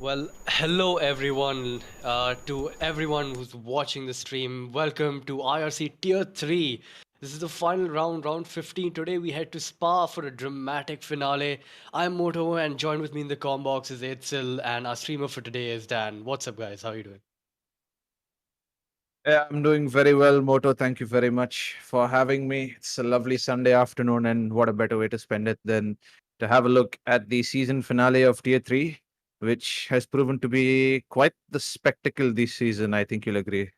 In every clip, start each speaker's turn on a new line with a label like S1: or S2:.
S1: Well, hello everyone. To everyone who's watching the stream, welcome to IRC Tier 3. This is the final round, round 15. Today we head to Spa for a dramatic finale. I'm Moto, and joined with me in the com box is Itzel, and our streamer for today is Dan. What's up, guys? How are you doing?
S2: Yeah, I'm doing very well, Moto. Thank you very much for having me. It's a lovely Sunday afternoon, and what a better way to spend it than to have a look at the season finale of Tier 3, which has proven to be quite the spectacle this season. I think you'll agree.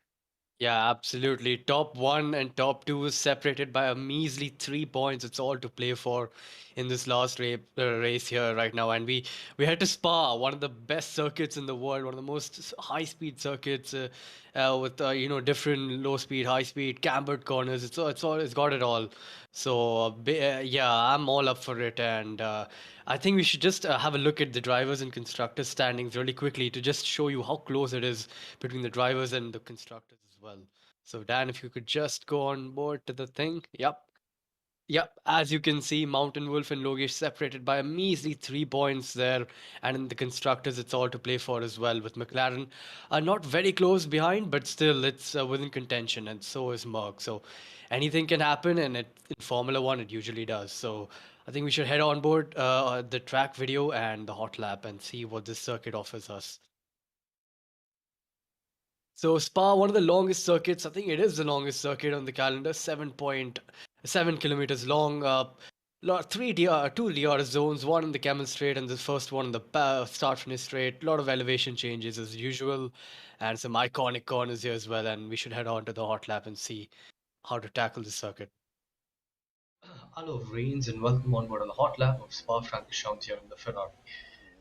S1: Yeah, absolutely. Top one and top two is separated by a measly 3 points. It's all to play for in this last race here right now. And we had to Spa, one of the best circuits in the world, one of the most high-speed circuits with different low speed, high speed, cambered corners. It's got it all. So yeah, I'm all up for it, and I think we should just have a look at the drivers and constructors standings really quickly to just show you how close it is between the drivers and the constructors as well. So Dan, if you could just go on board to the thing. Yep. Yep, as you can see, Mountain Wolf and Logesh separated by a measly 3 points there, and in the constructors, it's all to play for as well. With McLaren not very close behind, but still, it's within contention, and so is Merck. So anything can happen, and in Formula One, it usually does. So I think we should head on board the track video and the hot lap and see what this circuit offers us. So Spa, one of the longest circuits. I think it is the longest circuit on the calendar. 7.7 kilometers long. Two DRS zones. One in the Camel Straight and the first one in the start finish straight. A lot of elevation changes as usual, and some iconic corners here as well. And we should head on to the hot lap and see how to tackle this circuit.
S3: Hello, Rains, and welcome on board on the hot lap of Spa-Francorchamps here in the Ferrari.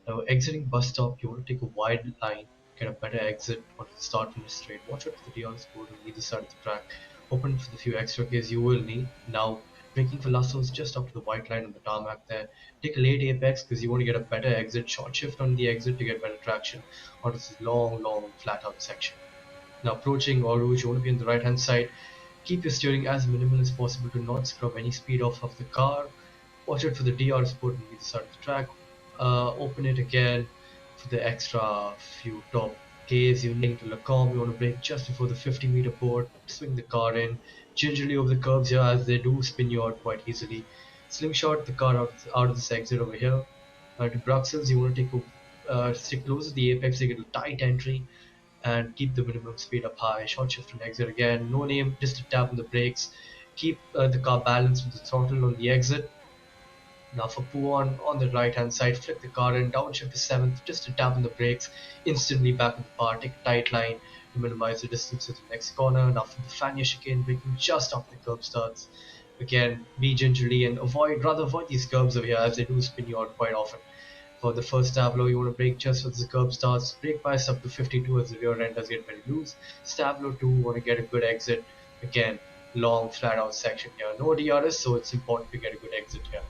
S3: Now, exiting bus stop, you want to take a wide line, get a better exit onto the start finish straight. Watch out for the DRS board on either side of the track. Open for the few extra Ks you will need. Now, braking for Lassos just up to the white line on the tarmac there. Take a late apex because you want to get a better exit. Short shift on the exit to get better traction onto this long, flat out section. Now, approaching Eau Rouge, you want to be on the right hand side. Keep your steering as minimal as possible to not scrub any speed off of the car. Watch out for the DRS port on either side of the track. Open it again for the extra few top Ks. You need to Lacombe. You want to brake just before the 50-meter port. Swing the car in gingerly over the curves here as they do spin you out quite easily. Slingshot the car out of this exit over here. To Bruxelles, you want to stick close to the apex to get a tight entry and keep the minimum speed up high. Short shift and exit again. No name, just a tap on the brakes. Keep the car balanced with the throttle on the exit. Now for Puan on the right hand side, flick the car in, downshift to 7th, just a tap on the brakes, instantly back in the bar, take a tight line to minimize the distance to the next corner. Now for the Fania chicane, braking just off the curb starts. Again, be gingerly and rather avoid these curbs over here as they do spin you out quite often. For the first tableau, you want to brake just as the curb starts. Brake bias up to 52 as the rear end does get very loose. Tableau 2, want to get a good exit. Again, long flat out section here. No DRS, so it's important to get a good exit here.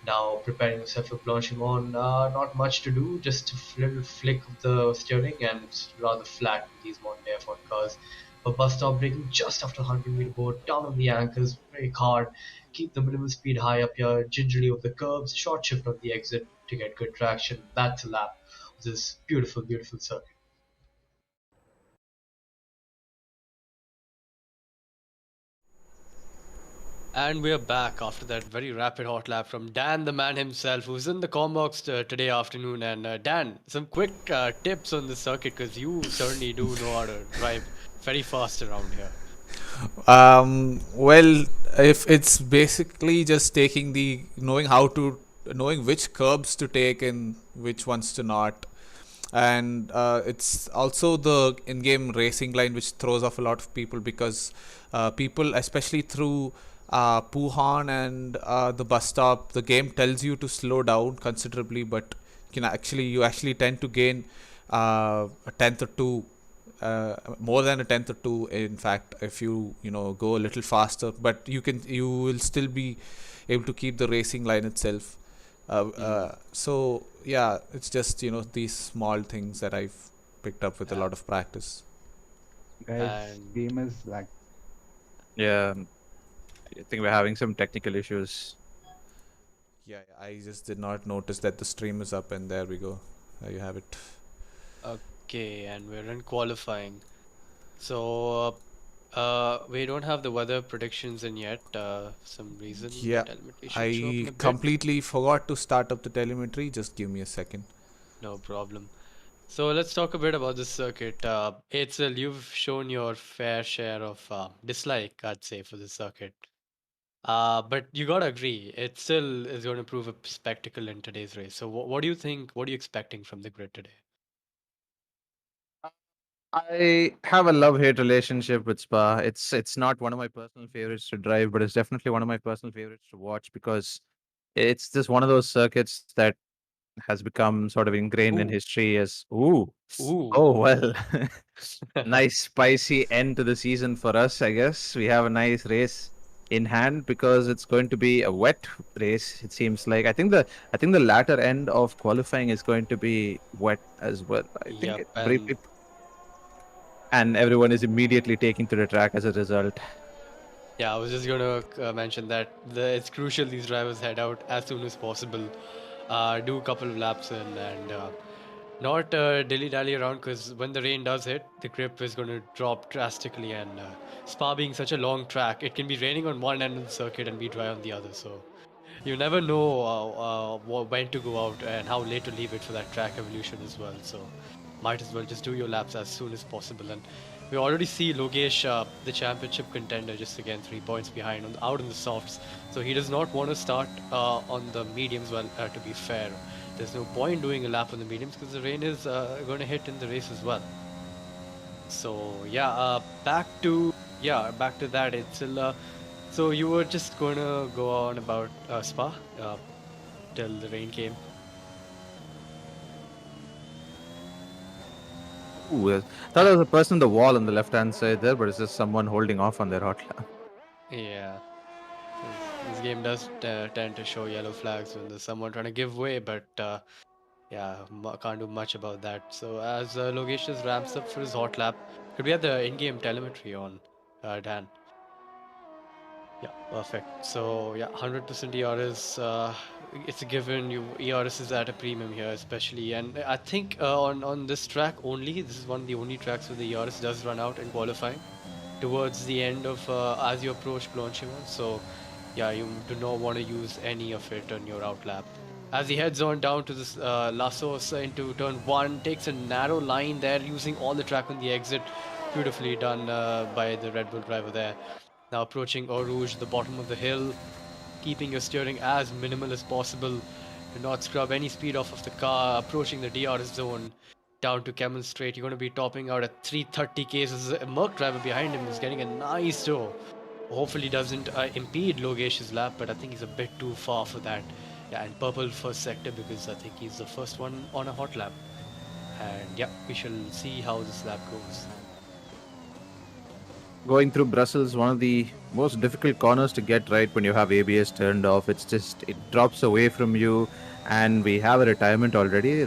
S3: Now preparing yourself for Blanchimont, not much to do, just a little flick of the steering and it's rather flat with these modern F1 cars. But bus stop braking just after 100-meter board, down on the anchors, brake hard, keep the minimal speed high up here, gingerly over the curbs, short shift on the exit to get good traction. That's a lap of this beautiful circuit.
S1: And we're back after that very rapid hot lap from Dan, the man himself, who's in the com box today afternoon. And Dan, some quick tips on the circuit because you certainly do know how to drive very fast around here.
S4: Well, if it's basically just taking knowing which curbs to take and which ones to not. And it's also the in-game racing line which throws off a lot of people because people, especially through Puhan and the bus stop, the game tells you to slow down considerably, but you actually tend to gain a tenth or two, more than a tenth or two. In fact, if you go a little faster, but you will still be able to keep the racing line itself. So yeah, it's just these small things that I've picked up with a lot of practice.
S5: Guys,
S1: And
S5: game is like
S2: Yeah, I think we're having some technical issues.
S4: Yeah, I just did not notice that the stream is up, and there we go. There you have it.
S1: Okay, and we're in qualifying. So, we don't have the weather predictions in yet. Some reason the
S4: Yeah,
S1: telemetry should show up in
S4: I
S1: a bit.
S4: completely forgot to start up the telemetry. Just give me a second.
S1: No problem. So let's talk a bit about this circuit. Itzel, you've shown your fair share of dislike, I'd say, for the circuit. But you gotta agree, it still is going to prove a spectacle in today's race. So what do you think? What are you expecting from the grid today?
S2: I have a love-hate relationship with Spa. It's not one of my personal favorites to drive, but it's definitely one of my personal favorites to watch because it's just one of those circuits that has become sort of ingrained in
S1: Ooh,
S2: history as ooh.
S1: ooh.
S2: Oh well. Nice spicy end to the season for us, I guess. We have a nice race in hand because it's going to be a wet race, it seems like. I think the latter end of qualifying is going to be wet as well. I think
S1: Yep, and
S2: it, and everyone is immediately taking to the track as a result.
S1: yeah, I was just gonna mention that it's crucial these drivers head out as soon as possible. Do a couple of laps in and not dilly-dally around because when the rain does hit, the grip is going to drop drastically. And Spa being such a long track, it can be raining on one end of the circuit and be dry on the other. So you never know when to go out and how late to leave it for that track evolution as well. So might as well just do your laps as soon as possible. And we already see Logesh, the championship contender, just again 3 points behind out on the softs. So he does not want to start on the mediums. Well, to be fair, there's no point doing a lap on the mediums because the rain is going to hit in the race as well. So yeah, back to that. It's still. So you were just going to go on about Spa till the rain came.
S2: Ooh, I thought there was a person on the wall on the left-hand side there, but it's just someone holding off on their hotline.
S1: Yeah, this game does tend to show yellow flags when there's someone trying to give way, but yeah, can't do much about that. So as Logesh just ramps up for his hot lap, could we have the in-game telemetry on, Dan? Yeah, perfect. So yeah, 100% ERS. It's a given. ERS is at a premium here, especially, and I think on this track only, this is one of the only tracks where the ERS does run out in qualifying towards the end of as you approach Blanchimont. So yeah, you do not want to use any of it on your outlap. As he heads on down to this Lassos into turn one, takes a narrow line there, using all the track on the exit. Beautifully done by the Red Bull driver there. Now approaching Eau Rouge, the bottom of the hill, keeping your steering as minimal as possible. Do not scrub any speed off of the car. Approaching the DRS zone down to Camel Straight. You're going to be topping out at 330 k's. There's a Merc driver behind him is getting a nice tow. Hopefully doesn't impede Logesh's lap, but I think he's a bit too far for that. Yeah, and purple first sector because I think he's the first one on a hot lap. And yeah, we shall see how this lap goes.
S2: Going through Brussels, one of the most difficult corners to get right when you have ABS turned off. It's just, it drops away from you, and we have a retirement already.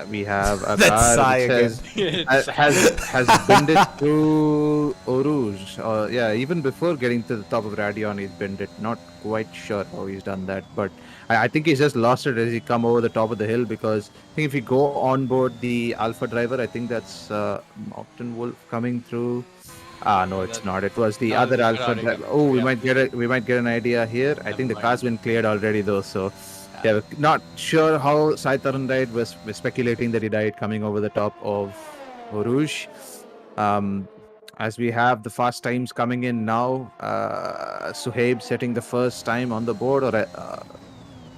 S2: We have a
S4: That's
S2: car
S4: Sai
S2: which
S4: again.
S2: has bended through Eau Rouge. Yeah, even before getting to the top of Radion, he's bended. Not quite sure how he's done that, but I think he's just lost it as he come over the top of the hill because I think if you go on board the Alpha driver, I think that's Mountain Wolf coming through. Ah, no, it's
S1: That,
S2: not. It was the
S1: that was
S2: other
S1: the
S2: Alpha
S1: Ferrari.
S2: driver.
S1: Yep.
S2: Oh, we
S1: Yep.
S2: might get an idea here. I
S1: Never
S2: think the
S1: mind.
S2: car's been cleared already, though. So, yeah, we're not sure how Sai Tarun died. We're speculating that he died coming over the top of Eau Rouge. Um, as we have the fast times coming in now, Suhaib setting the first time on the board or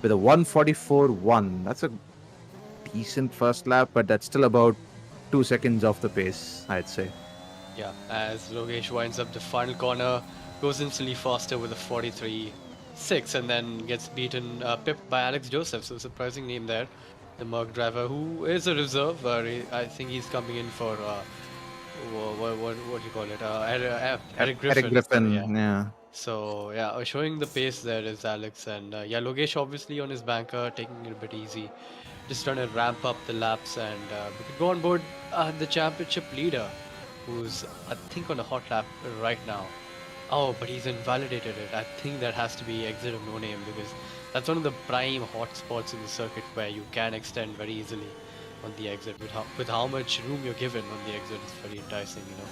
S2: with a 144.1. That's a decent first lap, but that's still about 2 seconds off the pace, I'd say.
S1: Yeah, as Logesh winds up the final corner, goes instantly faster with a 43.6 and then gets beaten, pipped by Alex Joseph. So surprising name there. The Merc driver, who is a reserve. I think he's coming in for, what do you call it? Eric Griffin.
S2: Eric Griffin,
S1: Yeah.
S2: yeah.
S1: So yeah, showing the pace there is Alex, and yeah, Logesh obviously on his banker, taking it a bit easy, just trying to ramp up the laps, and we could go on board the championship leader, who's I think on a hot lap right now. Oh, but he's invalidated it. I think that has to be exit of no name because that's one of the prime hotspots in the circuit where you can extend very easily on the exit with how much room you're given on the exit. It's very enticing, you know.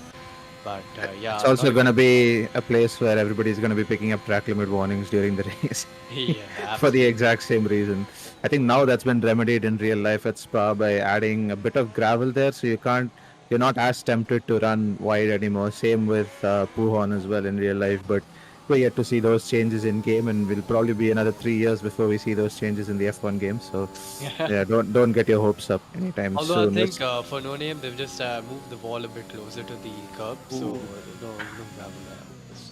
S1: But
S2: It's
S1: yeah,
S2: also
S1: not
S2: going to be a place where everybody's going to be picking up track limit warnings during the race
S1: yeah,
S2: for the
S1: absolutely.
S2: exact same reason. I think now that's been remedied in real life at Spa by adding a bit of gravel there, so you're not as tempted to run wide anymore. Same with Pujon as well in real life, but we're yet to see those changes in game, and will probably be another 3 years before we see those changes in the F1 game. So
S1: Yeah.
S2: yeah, don't get your hopes up anytime
S1: Although I
S2: soon.
S1: think for No Name, they've just moved the wall a bit closer to the curb, so no gravel there. It's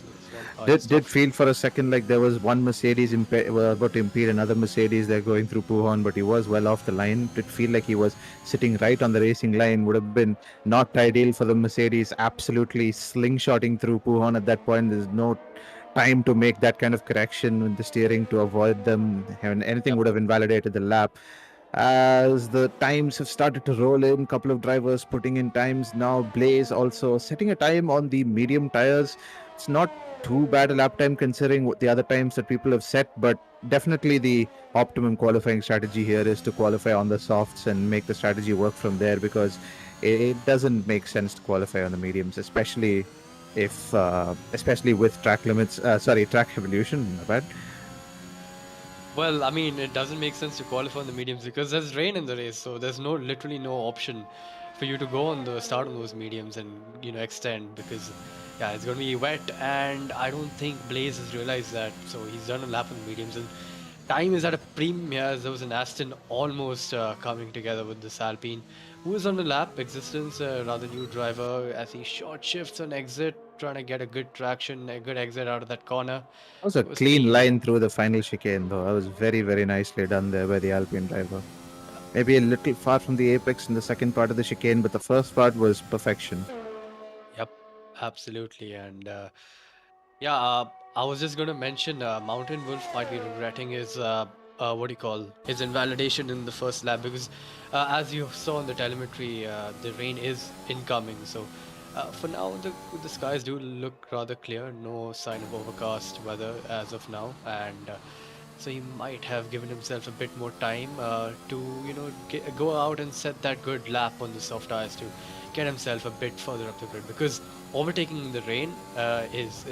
S1: not, it's
S2: Did
S1: tough.
S2: feel for a second like there was one Mercedes were about to impede another Mercedes. They're going through Pujon, but he was well off the line. Did feel like he was sitting right on the racing line. Would have been not ideal for the Mercedes. Absolutely slingshotting through Pujon at that point. There's no time to make that kind of correction with the steering to avoid them. And anything
S1: Yep.
S2: would have invalidated the lap. As the times have started to roll in, couple of drivers putting in times now. Blaze also setting a time on the medium tires. It's not too bad a lap time considering what the other times that people have set, but definitely the optimum qualifying strategy here is to qualify on the softs and make the strategy work from there, because it doesn't make sense to qualify on the mediums, especially with track limits. Sorry, track evolution. My bad.
S1: Well, I mean, it doesn't make sense to qualify on the mediums because there's rain in the race, so there's literally no option for you to go on the start on those mediums and extend because yeah, it's gonna be wet, and I don't think Blaze has realized that, so he's done a lap on the mediums, and time is at a premium here as there was an Aston almost coming together with this Alpine, who is on a lap existence, rather new driver as he short shifts on exit, trying to get a good traction, a good exit out of that corner.
S2: That was a
S1: We'll
S2: clean
S1: see.
S2: line through the final chicane, though. That was very, very nicely done there by the Alpine driver. Maybe a little far from the apex in the second part of the chicane, but the first part was perfection.
S1: Yep, absolutely. And yeah, I was just going to mention Mountain Wolf might be regretting his what do you call his invalidation in the first lap because as you saw in the telemetry, the rain is incoming. So for now, the skies do look rather clear. No sign of overcast weather as of now, and so he might have given himself a bit more time to go out and set that good lap on the soft tires to get himself a bit further up the grid because overtaking in the rain is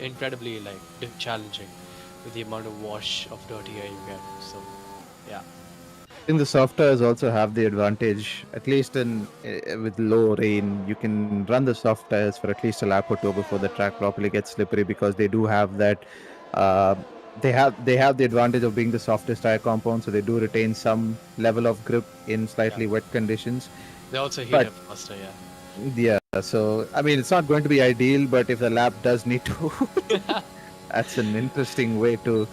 S1: incredibly like challenging with the amount of wash of dirty air you get. So yeah.
S2: I think the soft tires also have the advantage, at least in with low rain, you can run the soft tires for at least a lap or two before the track properly gets slippery, because they do have that. Uh, they have the advantage of being the softest tire compound, so they do retain some level of grip in
S1: Yeah,
S2: slightly wet conditions.
S1: they also heat
S2: But
S1: up faster.
S2: yeah, so I mean, it's not going to be ideal, but if the lap does need to,
S1: Yeah.
S2: that's an interesting way to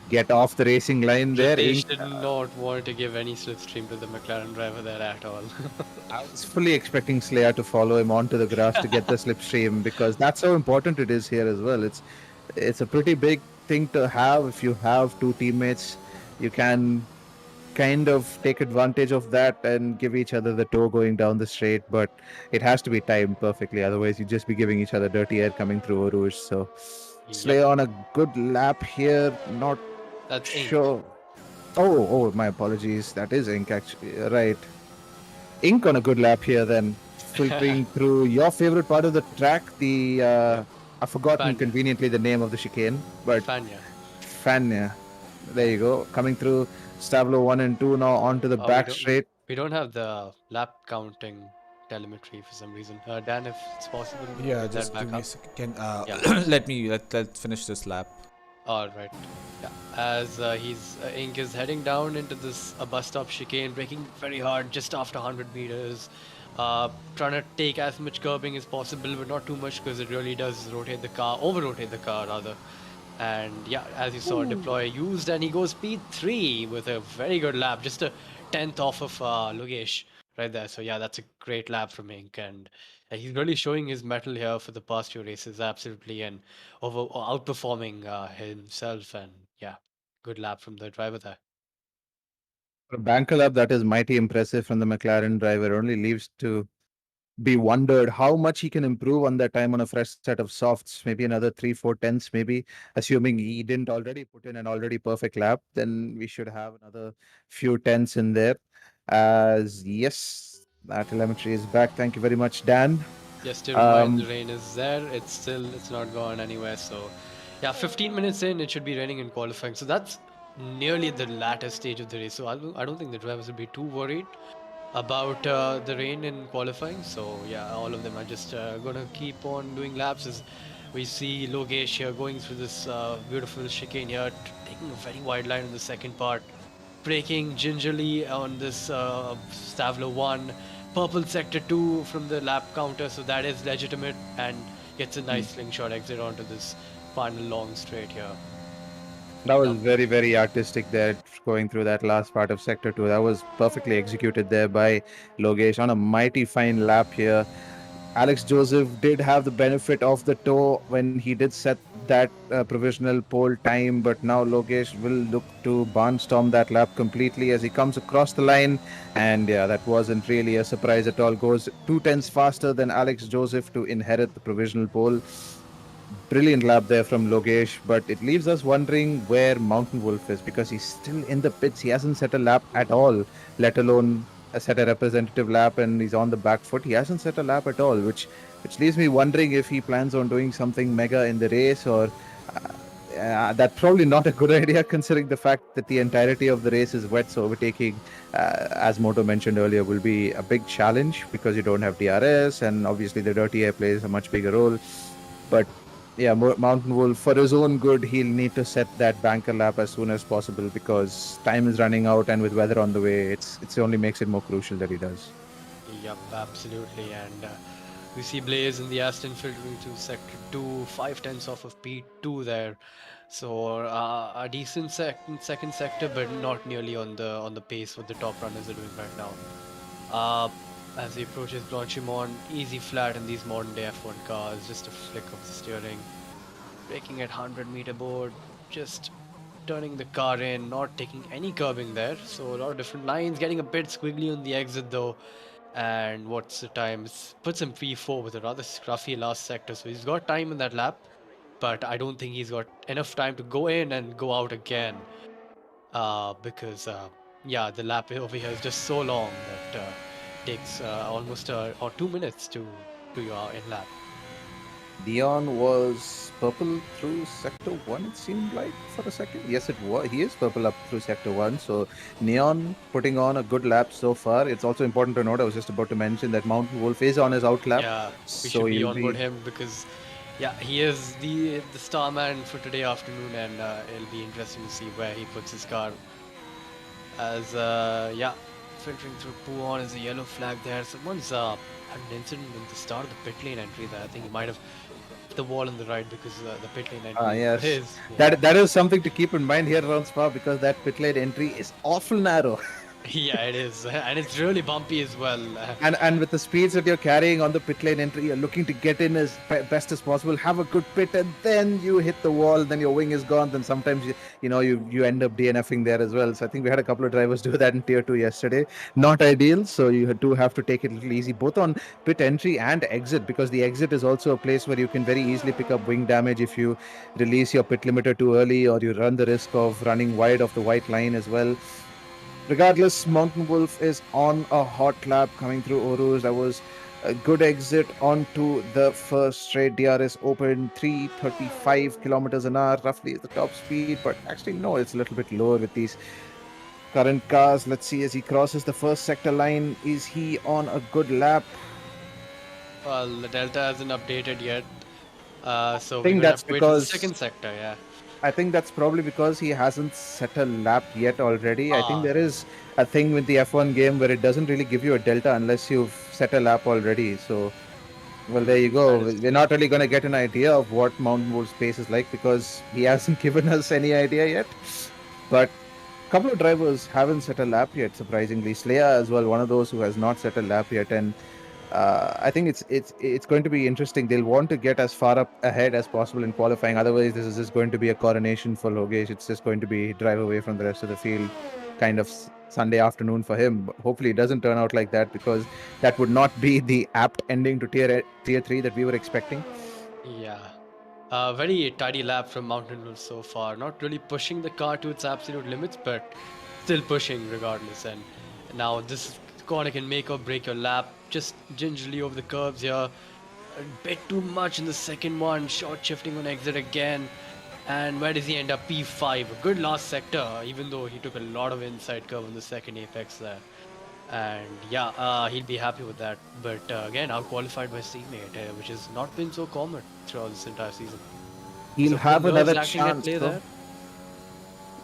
S2: get off the racing line there.
S1: Ritesh did not want to give any slipstream to the McLaren driver there at all.
S2: I was fully expecting Slayer to follow him onto the grass to get the slipstream, because that's how important it is here as well. It's a pretty big thing to have. If you have two teammates, you can kind of take advantage of that and give each other the toe going down the straight, but it has to be timed perfectly. Otherwise, you'd just be giving each other dirty air coming through Eau Rouge. So
S1: Yep,
S2: Slayer on a good lap here. Not
S1: that's ink.
S2: sure. Oh, my apologies. That is Ink actually. Right. Ink on a good lap here then. Filtering through your favorite part of the track, the
S1: Yep,
S2: I've forgotten
S1: Fanya.
S2: conveniently the name of the chicane, but
S1: Fanya.
S2: Fania. There you go. Coming through Stablo 1 and 2 now onto the
S1: We
S2: back
S1: don't
S2: straight.
S1: we don't have the lap counting telemetry for some reason. Dan, if it's possible,
S4: Yeah,
S1: get that
S4: just give
S1: back
S4: me a
S1: up.
S4: second. Can,
S1: Yeah.
S4: let finish this lap.
S1: All right. Yeah. As Ink is heading down into this bus stop chicane, braking very hard just after 100 meters. Trying to take as much curbing as possible, but not too much because it really does over rotate the car rather. And yeah, as you saw, deploy used, and he goes P3 with a very good lap, just a tenth off of Lugesh right there. So yeah, that's a great lap from Ink, and he's really showing his mettle here for the past few races, absolutely, and outperforming himself. And yeah, good lap from the driver there.
S2: For a banker lap, that is mighty impressive from the McLaren driver. Only leaves to be wondered how much he can improve on that time on a fresh set of softs, maybe another 3-4 tenths, maybe, assuming he didn't already put in an already perfect lap, then we should have another few tenths in there. As yes, that telemetry is back. Thank you very much, Dan.
S1: Just to remind, the
S2: Um,
S1: rain is there. It's not gone anywhere. So, yeah, 15 minutes in, it should be raining in qualifying. So that's nearly the latter stage of the race. So I don't think the drivers will be too worried about the rain in qualifying. So yeah, all of them are just gonna keep on doing laps as we see Logesh here going through this beautiful chicane here, taking a very wide line in the second part, braking gingerly on this Stavlo 1, purple sector 2 from the lap counter, so that is legitimate, and gets a nice slingshot exit onto this final long straight here.
S2: that was very, very artistic there, going through that last part of Sector 2. That was perfectly executed there by Logesh on a mighty fine lap here. Alex Joseph did have the benefit of the toe when he did set that provisional pole time, but now Logesh will look to barnstorm that lap completely as he comes across the line. And yeah, that wasn't really a surprise at all. Goes 2 tenths faster than Alex Joseph to inherit the provisional pole. Brilliant lap there from Logesh, but it leaves us wondering where Mountain Wolf is because he's still in the pits. He hasn't set a lap at all, let alone set a representative lap, and he's on the back foot. He hasn't set a lap at all, which leaves me wondering if he plans on doing something mega in the race, or that's probably not a good idea considering the fact that the entirety of the race is wet. So overtaking, as Moto mentioned earlier, will be a big challenge because you don't have DRS, and obviously the dirty air plays a much bigger role. But yeah, Mountain Wolf, for his own good, he'll need to set that banker lap as soon as possible because time is running out, and with weather on the way, it's only makes it more crucial that he does.
S1: Yep, absolutely. And we see Blaze in the Aston filtering through sector 2, 5 tenths off of P2 there. So a decent second sector, but not nearly on the pace what the top runners are doing right now. As he approaches Blanchimont, easy flat in these modern day F1 cars, just a flick of the steering. Braking at 100-meter board, just turning the car in, not taking any curbing there. So a lot of different lines, getting a bit squiggly on the exit though. And what's the time? It puts him P4 with a rather scruffy last sector. So he's got time in that lap, but I don't think he's got enough time to go in and go out again. Because yeah, the lap over here is just so long that takes almost or 2 minutes to your in lap.
S2: Dion was purple through sector 1, it seemed like, for a second. Yes, it was. He is purple up through sector 1. So Neon putting on a good lap so far. It's also important to note, I was just about to mention that Mountain Wolf is on his out lap.
S1: Yeah, we
S2: so
S1: should be
S2: he'll
S1: on board him because yeah, he is the star man for today afternoon, and it'll be interesting to see where he puts his car. As yeah, filtering through Puon is a yellow flag there. Someone's had an incident in the start of the pit lane entry there. I think he might have hit the wall on the right because the pit lane entry
S2: yes.
S1: is.
S2: That is something to keep in mind here around Spa because that pit lane entry is awful narrow.
S1: Yeah, it is, and it's really bumpy as well.
S2: And with the speeds that you're carrying on the pit lane entry, you're looking to get in as best as possible, have a good pit, and then you hit the wall, then your wing is gone. Then sometimes you end up DNFing there as well. So I think we had a couple of drivers do that in Tier 2 yesterday. Not ideal. So you do have to take it a little easy, both on pit entry and exit, because the exit is also a place where you can very easily pick up wing damage if you release your pit limiter too early, or you run the risk of running wide of the white line as well. Regardless, Mountain Wolf is on a hot lap coming through Oruz. That was a good exit onto the first straight. DRS open 335 kilometers an hour, roughly is the top speed, but actually no, it's a little bit lower with these current cars. Let's see as he crosses the first sector line. Is he on a good lap?
S1: Well, the Delta hasn't updated yet, so
S2: I think
S1: we're gonna
S2: that's
S1: have to wait for the
S2: because
S1: second sector. Yeah.
S2: I think that's probably because he hasn't set a lap yet already. I think there is a thing with the F1 game where it doesn't really give you a delta unless you've set a lap already. So, well, there you go. We're not really going to get an idea of what Mountain Wolf's pace is like because he hasn't given us any idea yet. But a couple of drivers haven't set a lap yet, surprisingly. Slaya as well, one of those who has not set a lap yet. And I think it's going to be interesting. They'll want to get as far up ahead as possible in qualifying. Otherwise, this is just going to be a coronation for Logesh. It's just going to be drive away from the rest of the field. kind of Sunday afternoon for him. But hopefully, it doesn't turn out like that because that would not be the apt ending to tier 3 that we were expecting.
S1: Yeah. Very tidy lap from Mountain Wolf so far. Not really pushing the car to its absolute limits, but still pushing regardless. And now this corner can make or break your lap. Just gingerly over the curbs here. A bit too much in the second one. Short shifting on exit again. And where does he end up? P5. A good last sector, even though he took a lot of inside curve on the second apex there. And yeah, he'll be happy with that. But again, out qualified by his teammate, which has not been so common throughout this entire season.
S2: He'll
S1: So
S2: have
S1: the nerves
S2: another
S1: acting at
S2: chance.
S1: play
S2: Though.
S1: there.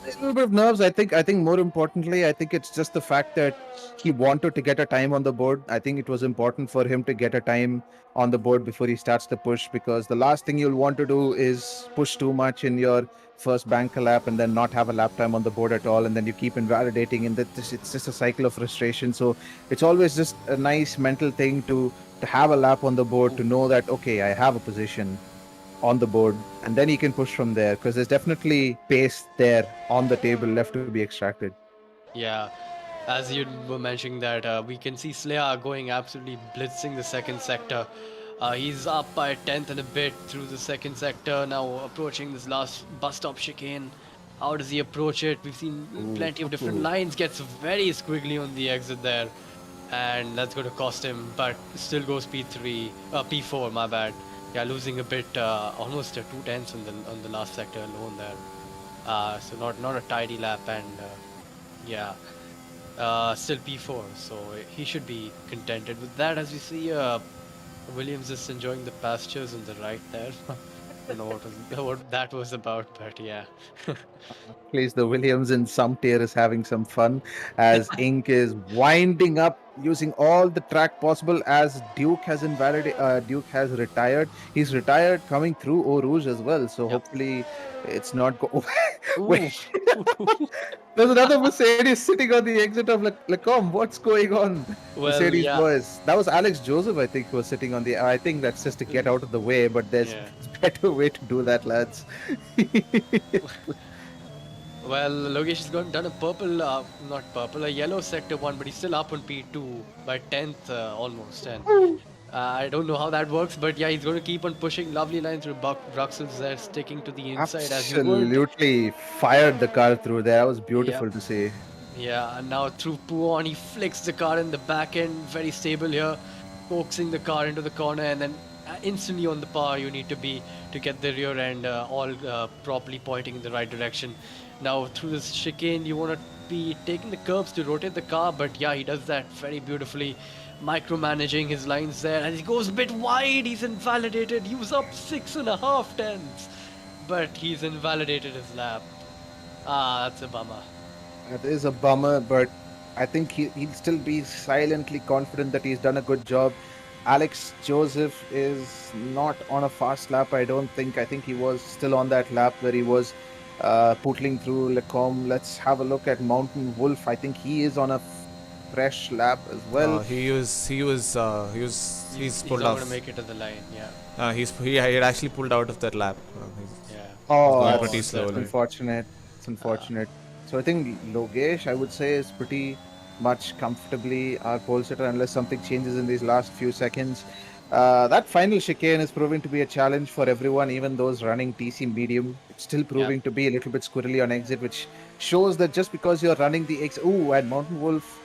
S2: A little bit of nerves. I think more importantly, I think it's just the fact that he wanted to get a time on the board. I think it was important for him to get a time on the board before he starts the push, because the last thing you'll want to do is push too much in your first banker lap and then not have a lap time on the board at all, and then you keep invalidating, and it's just a cycle of frustration. So it's always just a nice mental thing to have a lap on the board, to know that okay, I have a position on the board, and then he can push from there, because there's definitely pace there on the table left to be extracted.
S1: Yeah, as you were mentioning that we can see Slayer going absolutely blitzing the second sector. He's up by a tenth and a bit through the second sector, now approaching this last bus stop chicane. How does he approach it? We've seen plenty of different lines, gets very squiggly on the exit there. And that's going to cost him, but still goes P3, P4, my bad. Yeah, losing a bit, almost 2 tenths on the last sector alone there. So not a tidy lap, and yeah, still P4. So he should be contented with that. As we see, Williams is enjoying the pastures on the right there. I don't know what that was about, but yeah.
S2: Plays the Williams in some tier is having some fun as Ink is winding up using all the track possible, as Duke has Duke has retired. He's retired coming through Eau Rouge as well. So
S1: Yep.
S2: hopefully it's not
S1: Ooh.
S2: Wait. There's another Mercedes sitting on the exit of Lacombe. What's going on?
S1: Well,
S2: Mercedes
S1: yeah.
S2: boys. That was Alex Joseph, I think, who was sitting on the. I think that's just to get out of the way, but there's
S1: Yeah.
S2: better way to do that, lads.
S1: Well, Logesh has done a purple, not purple, a yellow sector one, but he's still up on P2 by 10th almost. And I don't know how that works, but yeah, he's going to keep on pushing. Lovely line through Bruxelles there, sticking to the inside as you would.
S2: Absolutely fired the car through there. That was beautiful
S1: Yep.
S2: to see.
S1: Yeah, and now through Puon, he flicks the car in the back end, very stable here, coaxing the car into the corner, and then instantly on the power you need to be to get the rear end all properly pointing in the right direction. Now through this chicane, you want to be taking the curves to rotate the car, but yeah, he does that very beautifully, micromanaging his lines there, and he goes a bit wide. He's invalidated. He was up 6.5 tenths, but he's invalidated his lap. That's a bummer.
S2: That is a bummer, but I think he'll still be silently confident that he's done a good job. Alex Joseph is not on a fast lap, I don't think. I think he was still on that lap where he was pootling through Lecombe. Let's have a look at Mountain Wolf. I think he is on a fresh lap as well.
S4: He's pulled
S1: He's not
S4: off.
S1: going to make it to the line, yeah.
S4: He had actually pulled out of that lap.
S1: Yeah.
S2: Oh,
S4: going
S2: that's
S4: pretty
S1: that's
S4: slowly.
S2: unfortunate. It's unfortunate. So I think Logesh, I would say, is pretty much comfortably our pole sitter unless something changes in these last few seconds. That final chicane is proving to be a challenge for everyone, even those running TC medium. It's still proving to be a little bit squirrely on exit, which shows that just because you're running the Ooh, and Mountain Wolf.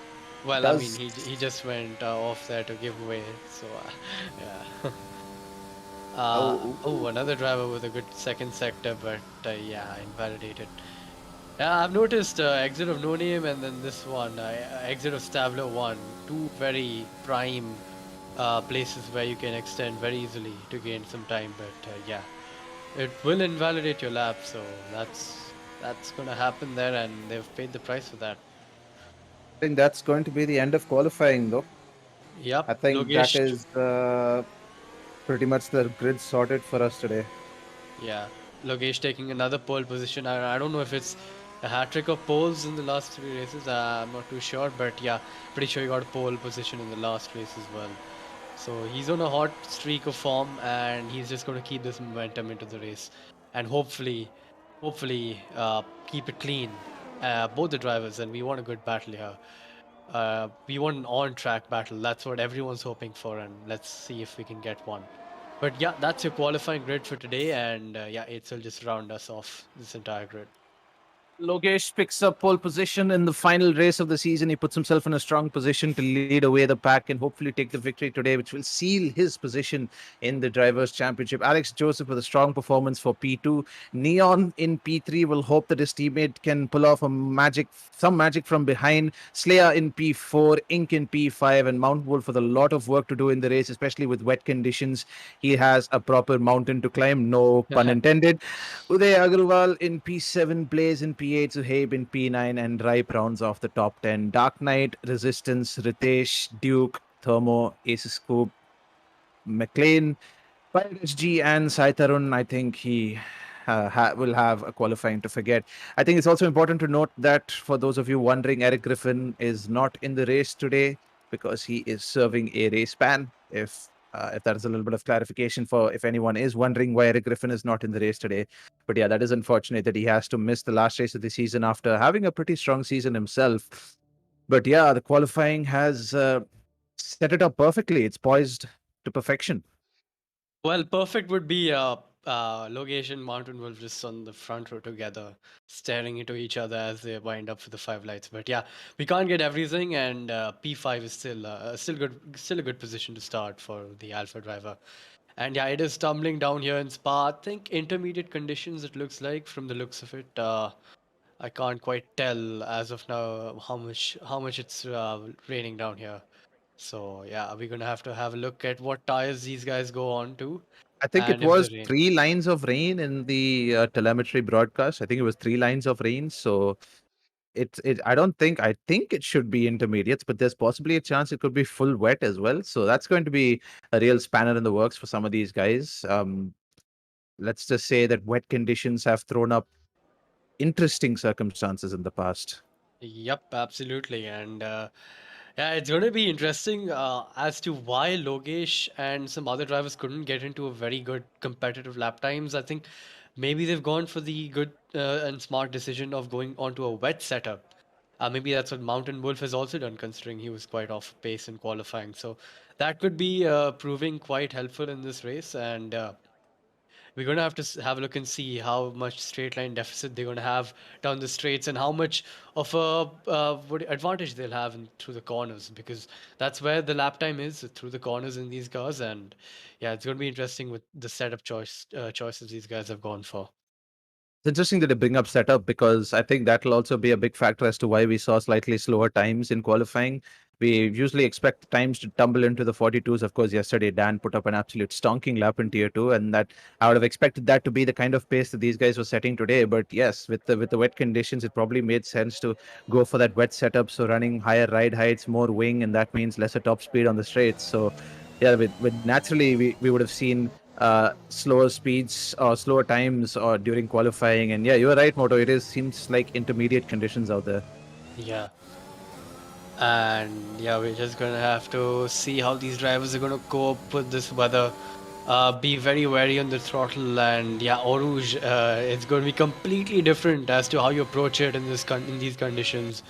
S1: Well,
S2: does-
S1: I mean, he just went off there to give away, so yeah. Another driver with a good second sector, but yeah, invalidated. Yeah, I've noticed exit of No Name and then this one, exit of Stavler 1. Two very prime places where you can extend very easily to gain some time, but yeah, it will invalidate your lap, so that's gonna happen there, and they've paid the price for that.
S2: I think that's going to be the end of qualifying, though.
S1: Yep,
S2: I think
S1: Logesh,
S2: that is pretty much the grid sorted for us today.
S1: yeah, Logesh taking another pole position. I don't know if it's a hat trick of poles in the last 3 races. I'm not too sure, but yeah, pretty sure he got a pole position in the last race as well. So he's on a hot streak of form, and he's just going to keep this momentum into the race, and hopefully keep it clean both the drivers, and we want a good battle here. We want an on-track battle. That's what everyone's hoping for, and let's see if we can get one. But yeah, that's your qualifying grid for today, and yeah, it'll just round us off this entire grid.
S2: Logesh picks up pole position in the final race of the season. He puts himself in a strong position to lead away the pack and hopefully take the victory today, which will seal his position in the Drivers' Championship. Alex Joseph with a strong performance for P2. Neon in P3 will hope that his teammate can pull off some magic from behind. Slayer in P4, Ink in P5, and Mount Wolf with a lot of work to do in the race, especially with wet conditions. He has a proper mountain to climb, no pun intended. Uday Agarwal in P7, Blaze in P8, Zuhaib in P9, and Ripe rounds off the top 10. Dark Knight, Resistance, Ritesh, Duke, Thermo, Aces Scoop, McLean, Pirate SG, and Sai Tarun. I think he will have a qualifying to forget. I think it's also important to note that for those of you wondering, Eric Griffin is not in the race today because he is serving a race ban. If that is a little bit of clarification for if anyone is wondering why Eric Griffin is not in the race today. But yeah, that is unfortunate that he has to miss the last race of the season after having a pretty strong season himself. But yeah, the qualifying has set it up perfectly. It's poised to perfection.
S1: Well, perfect would be Logesh and Mountain Wolf just on the front row together, staring into each other as they wind up for the 5 lights. But yeah, we can't get everything, and P5 is still a good position to start for the Alpha driver. And yeah, it is tumbling down here in Spa. I think intermediate conditions. It looks like from the looks of it. I can't quite tell as of now how much it's raining down here. So yeah, we're gonna have to have a look at what tires these guys go on to,
S2: I think it
S1: and if the
S2: was
S1: rain.
S2: 3 lines of rain in the telemetry broadcast. I think it was 3 lines of rain. So I think it should be intermediates, but there's possibly a chance it could be full wet as well. So that's going to be a real spanner in the works for some of these guys. Let's just say that wet conditions have thrown up interesting circumstances in the past.
S1: Yep, absolutely. And yeah, it's going to be interesting as to why Logesh and some other drivers couldn't get into a very good competitive lap times. I think maybe they've gone for the good and smart decision of going onto a wet setup. Maybe that's what Mountain Wolf has also done, considering he was quite off pace in qualifying. So that could be proving quite helpful in this race. And we're going to have to have a look and see how much straight line deficit they're going to have down the straights and how much of a advantage they'll have through the corners, because that's where the lap time is, through the corners in these cars. And yeah, it's going to be interesting with the setup choices these guys have gone for.
S2: It's interesting that they bring up setup because I think that will also be a big factor as to why we saw slightly slower times in qualifying. We usually expect times to tumble into the 42s. Of course, yesterday Dan put up an absolute stonking lap in tier 2, and that I would have expected that to be the kind of pace that these guys were setting today. But yes, with the wet conditions, it probably made sense to go for that wet setup. So running higher ride heights, more wing, and that means lesser top speed on the straights. So yeah, with naturally we would have seen slower speeds or slower times or during qualifying. And yeah, you're right, Moto. Seems like intermediate conditions out there.
S1: Yeah. And yeah, we're just gonna have to see how these drivers are gonna cope with this weather. Be very wary on the throttle, and yeah, Oruge, it's going to be completely different as to how you approach it in in these conditions.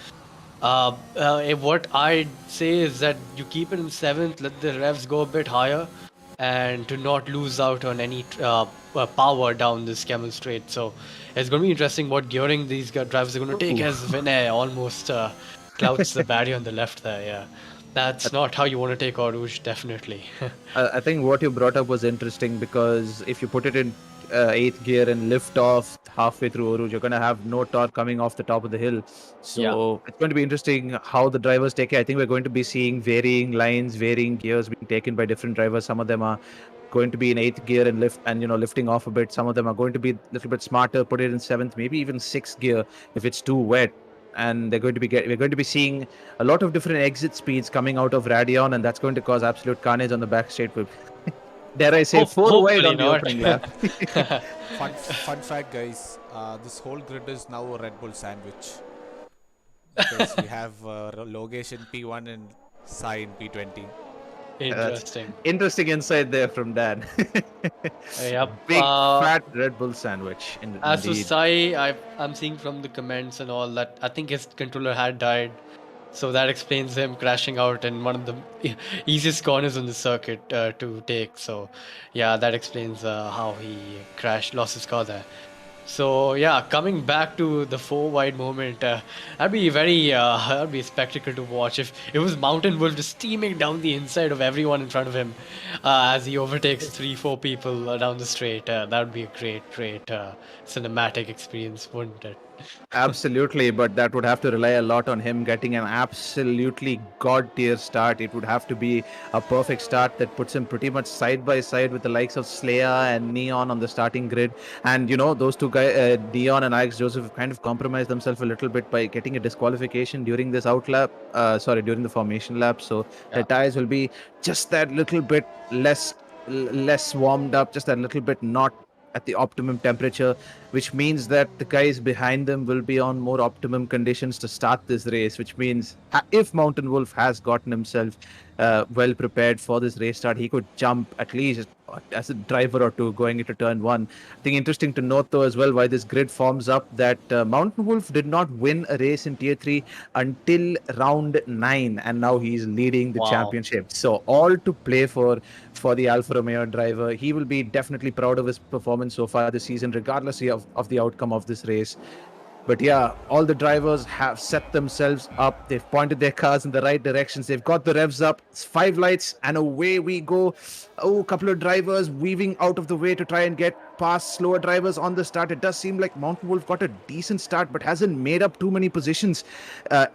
S1: What I'd say is that you keep it in 7th, let the revs go a bit higher, and to not lose out on any power down this Camel Straight. So it's going to be interesting what gearing these drivers are going to take, as Vinay almost clouts the barrier on the left there. Yeah, that's not how you want to take Oruge, definitely.
S2: I think what you brought up was interesting because if you put it in 8th gear and lift off halfway through Oruj, you're going to have no torque coming off the top of the hill. So it's going to be interesting how the drivers take it. I think we're going to be seeing varying lines, varying gears being taken by different drivers. Some of them are going to be in 8th gear and lifting off a bit. Some of them are going to be a little bit smarter, put it in 7th, maybe even 6th gear if it's too wet. And we're going to be seeing a lot of different exit speeds coming out of Radeon, and that's going to cause absolute carnage on the back straight. Dare I say, 4 wide on the opening lap.
S4: Fun fact, guys. This whole grid is now a Red Bull sandwich. Because we have Logesh in P1 and Sai in P20.
S1: Interesting.
S2: Interesting insight there from Dan.
S1: Yep.
S2: Big fat Red Bull sandwich,
S1: As for
S2: indeed.
S1: Sai, I'm seeing from the comments and all that I think his controller had died. So that explains him crashing out in one of the easiest corners on the circuit to take. So, yeah, that explains how he lost his car there. So yeah, coming back to the four wide moment, that'd be a spectacle to watch if it was Mountain Wolf just steaming down the inside of everyone in front of him as he overtakes 3-4 people down the straight. That would be a great cinematic experience, wouldn't it?
S2: Absolutely, but that would have to rely a lot on him getting an absolutely god tier start. It would have to be a perfect start that puts him pretty much side by side with the likes of Slayer and Neon on the starting grid. And those two guys, Neon and Alex Joseph, kind of compromised themselves a little bit by getting a disqualification during this during the formation lap. So their tires will be just that little bit less warmed up, just that little bit not at the optimum temperature, which means that the guys behind them will be on more optimum conditions to start this race, which means if Mountain Wolf has gotten himself well prepared for this race start, he could jump at least as a driver or two going into turn one. I think interesting to note though as well why this grid forms up that Mountain Wolf did not win a race in Tier 3 until round 9 and now he's leading the championship. So all to play for the Alfa Romeo driver. He will be definitely proud of his performance so far this season regardless of the outcome of this race. But yeah, all the drivers have set themselves up. They've pointed their cars in the right directions. They've got the revs up. It's 5 lights and away we go. Oh, a couple of drivers weaving out of the way to try and get past slower drivers on the start. It does seem like Mountain Wolf got a decent start but hasn't made up too many positions.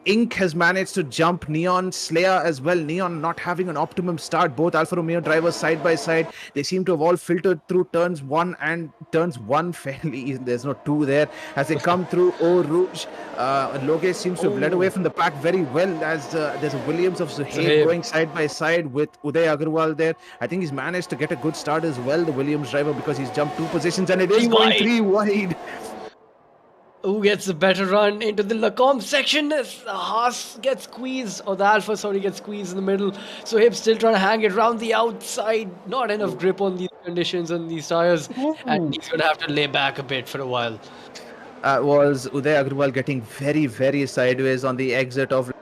S2: Ink has managed to jump Neon, Slayer as well. Neon not having an optimum start. Both Alfa Romeo drivers side by side. They seem to have all filtered through turns 1 and turns 1 fairly easy. There's no 2 there. As they come through Eau Rouge, Logesh seems to have led away from the pack very well as there's a Williams of Zuhaib going side by side with Uday Agarwal there. I think he's managed to get a good start as well, the Williams driver, because he's jumped 2 positions and it is going 3 wide.
S1: Who gets the better run into the Lacombe section? Haas gets squeezed, or the Alpha, gets squeezed in the middle. So Hib's still trying to hang it around the outside. Not enough grip on these conditions and these tires. And he's going to have to lay back a bit for a while.
S2: Was Uday Agarwal getting very, very sideways on the exit of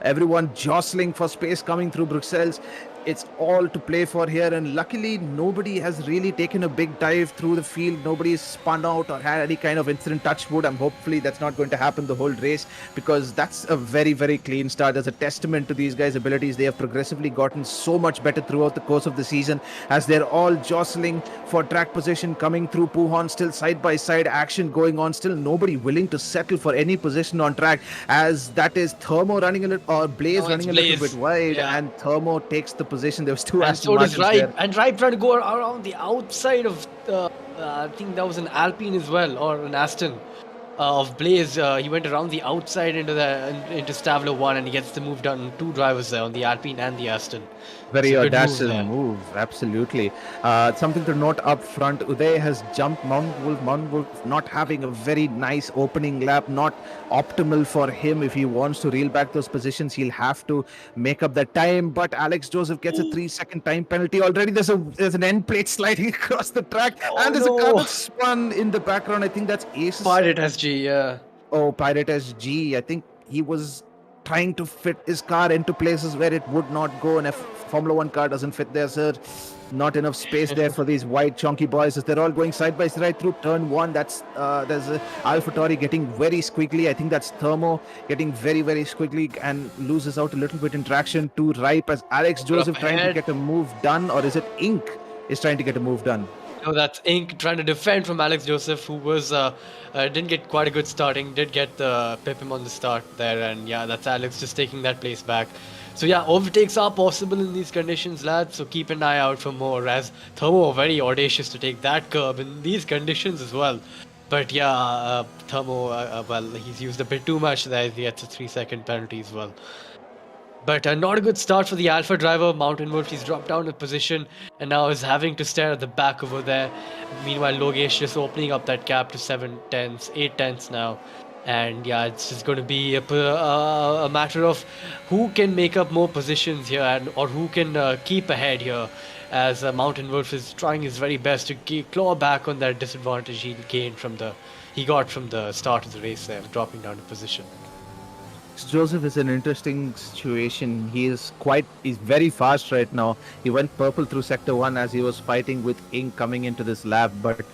S2: everyone jostling for space coming through Bruxelles. It's all to play for here, and luckily nobody has really taken a big dive through the field. Nobody's spun out or had any kind of incident. Touch wood, and hopefully that's not going to happen the whole race, because that's a very, very clean start. There's a testament to these guys' abilities. They have progressively gotten so much better throughout the course of the season as they're all jostling for track position coming through Pujon. Still side by side action going on. Still nobody willing to settle for any position on track, as that is Thermo running a little, or Blaze running a little bit wide, and Thermo takes the position. There was 2 Aston Martins there.
S1: And Ripe trying to go around the outside of I think that was an Alpine as well, or an Aston of Blaze. He went around the outside into Stavler 1 and he gets the move done. 2 drivers there on the Alpine and the Aston.
S2: Very audacious move, absolutely. Something to note up front, Uday has jumped Mountain Wolf not having a very nice opening lap, not optimal for him. If he wants to reel back those positions, he'll have to make up that time, but Alex Joseph gets a 3-second time penalty already. There's an end plate sliding across the track, and there's a car that's spun in the background. I think that's Ace.
S1: Pirate SG, yeah.
S2: Oh, Pirate SG. I think he was trying to fit his car into places where it would not go, and if Formula 1 car doesn't fit there, sir, not enough space there for these wide chunky boys as they're all going side by side through turn 1. That's there's AlphaTauri getting very squiggly. I think that's Thermo getting very, very squiggly and loses out a little bit in traction to Ripe as Alex Joseph trying to get a move done, or is it Ink is trying to get a move done?
S1: No, that's Ink trying to defend from Alex Joseph, who was didn't get quite a good starting, did get the pip him on the start there, and yeah, that's Alex just taking that place back. So yeah, overtakes are possible in these conditions, lads, so keep an eye out for more, as Thermo are very audacious to take that curb in these conditions as well. But yeah, Thermo, well, he's used a bit too much there. He gets a 3-second penalty as well. But not a good start for the Alpha driver. Mountain Wolf, he's dropped down a position and now is having to stare at the back over there. Meanwhile, Logesh just opening up that gap to 7 tenths, 8 tenths now. And yeah, it's just going to be a matter of who can make up more positions here, or who can keep ahead here, as Mountain Wolf is trying his very best to claw back on that disadvantage he got from the start of the race there, dropping down a position.
S2: Joseph is an interesting situation. He's very fast right now. He went purple through sector 1 as he was fighting with Ink coming into this lap, but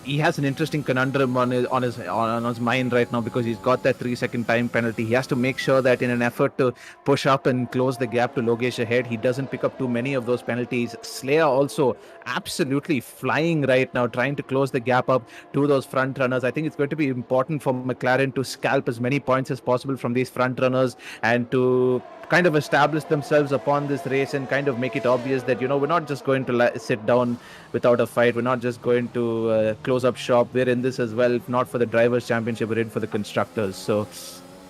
S2: he has an interesting conundrum on his mind right now, because he's got that 3-second time penalty. He has to make sure that in an effort to push up and close the gap to Logesh ahead, he doesn't pick up too many of those penalties. Slayer also absolutely flying right now, trying to close the gap up to those front runners. I think it's going to be important for McLaren to scalp as many points as possible from these front runners, and to kind of establish themselves upon this race, and kind of make it obvious that, we're not just going to sit down without a fight. We're not just going to close up shop. We're in this as well. If not for the drivers' championship, we're in for the constructors. So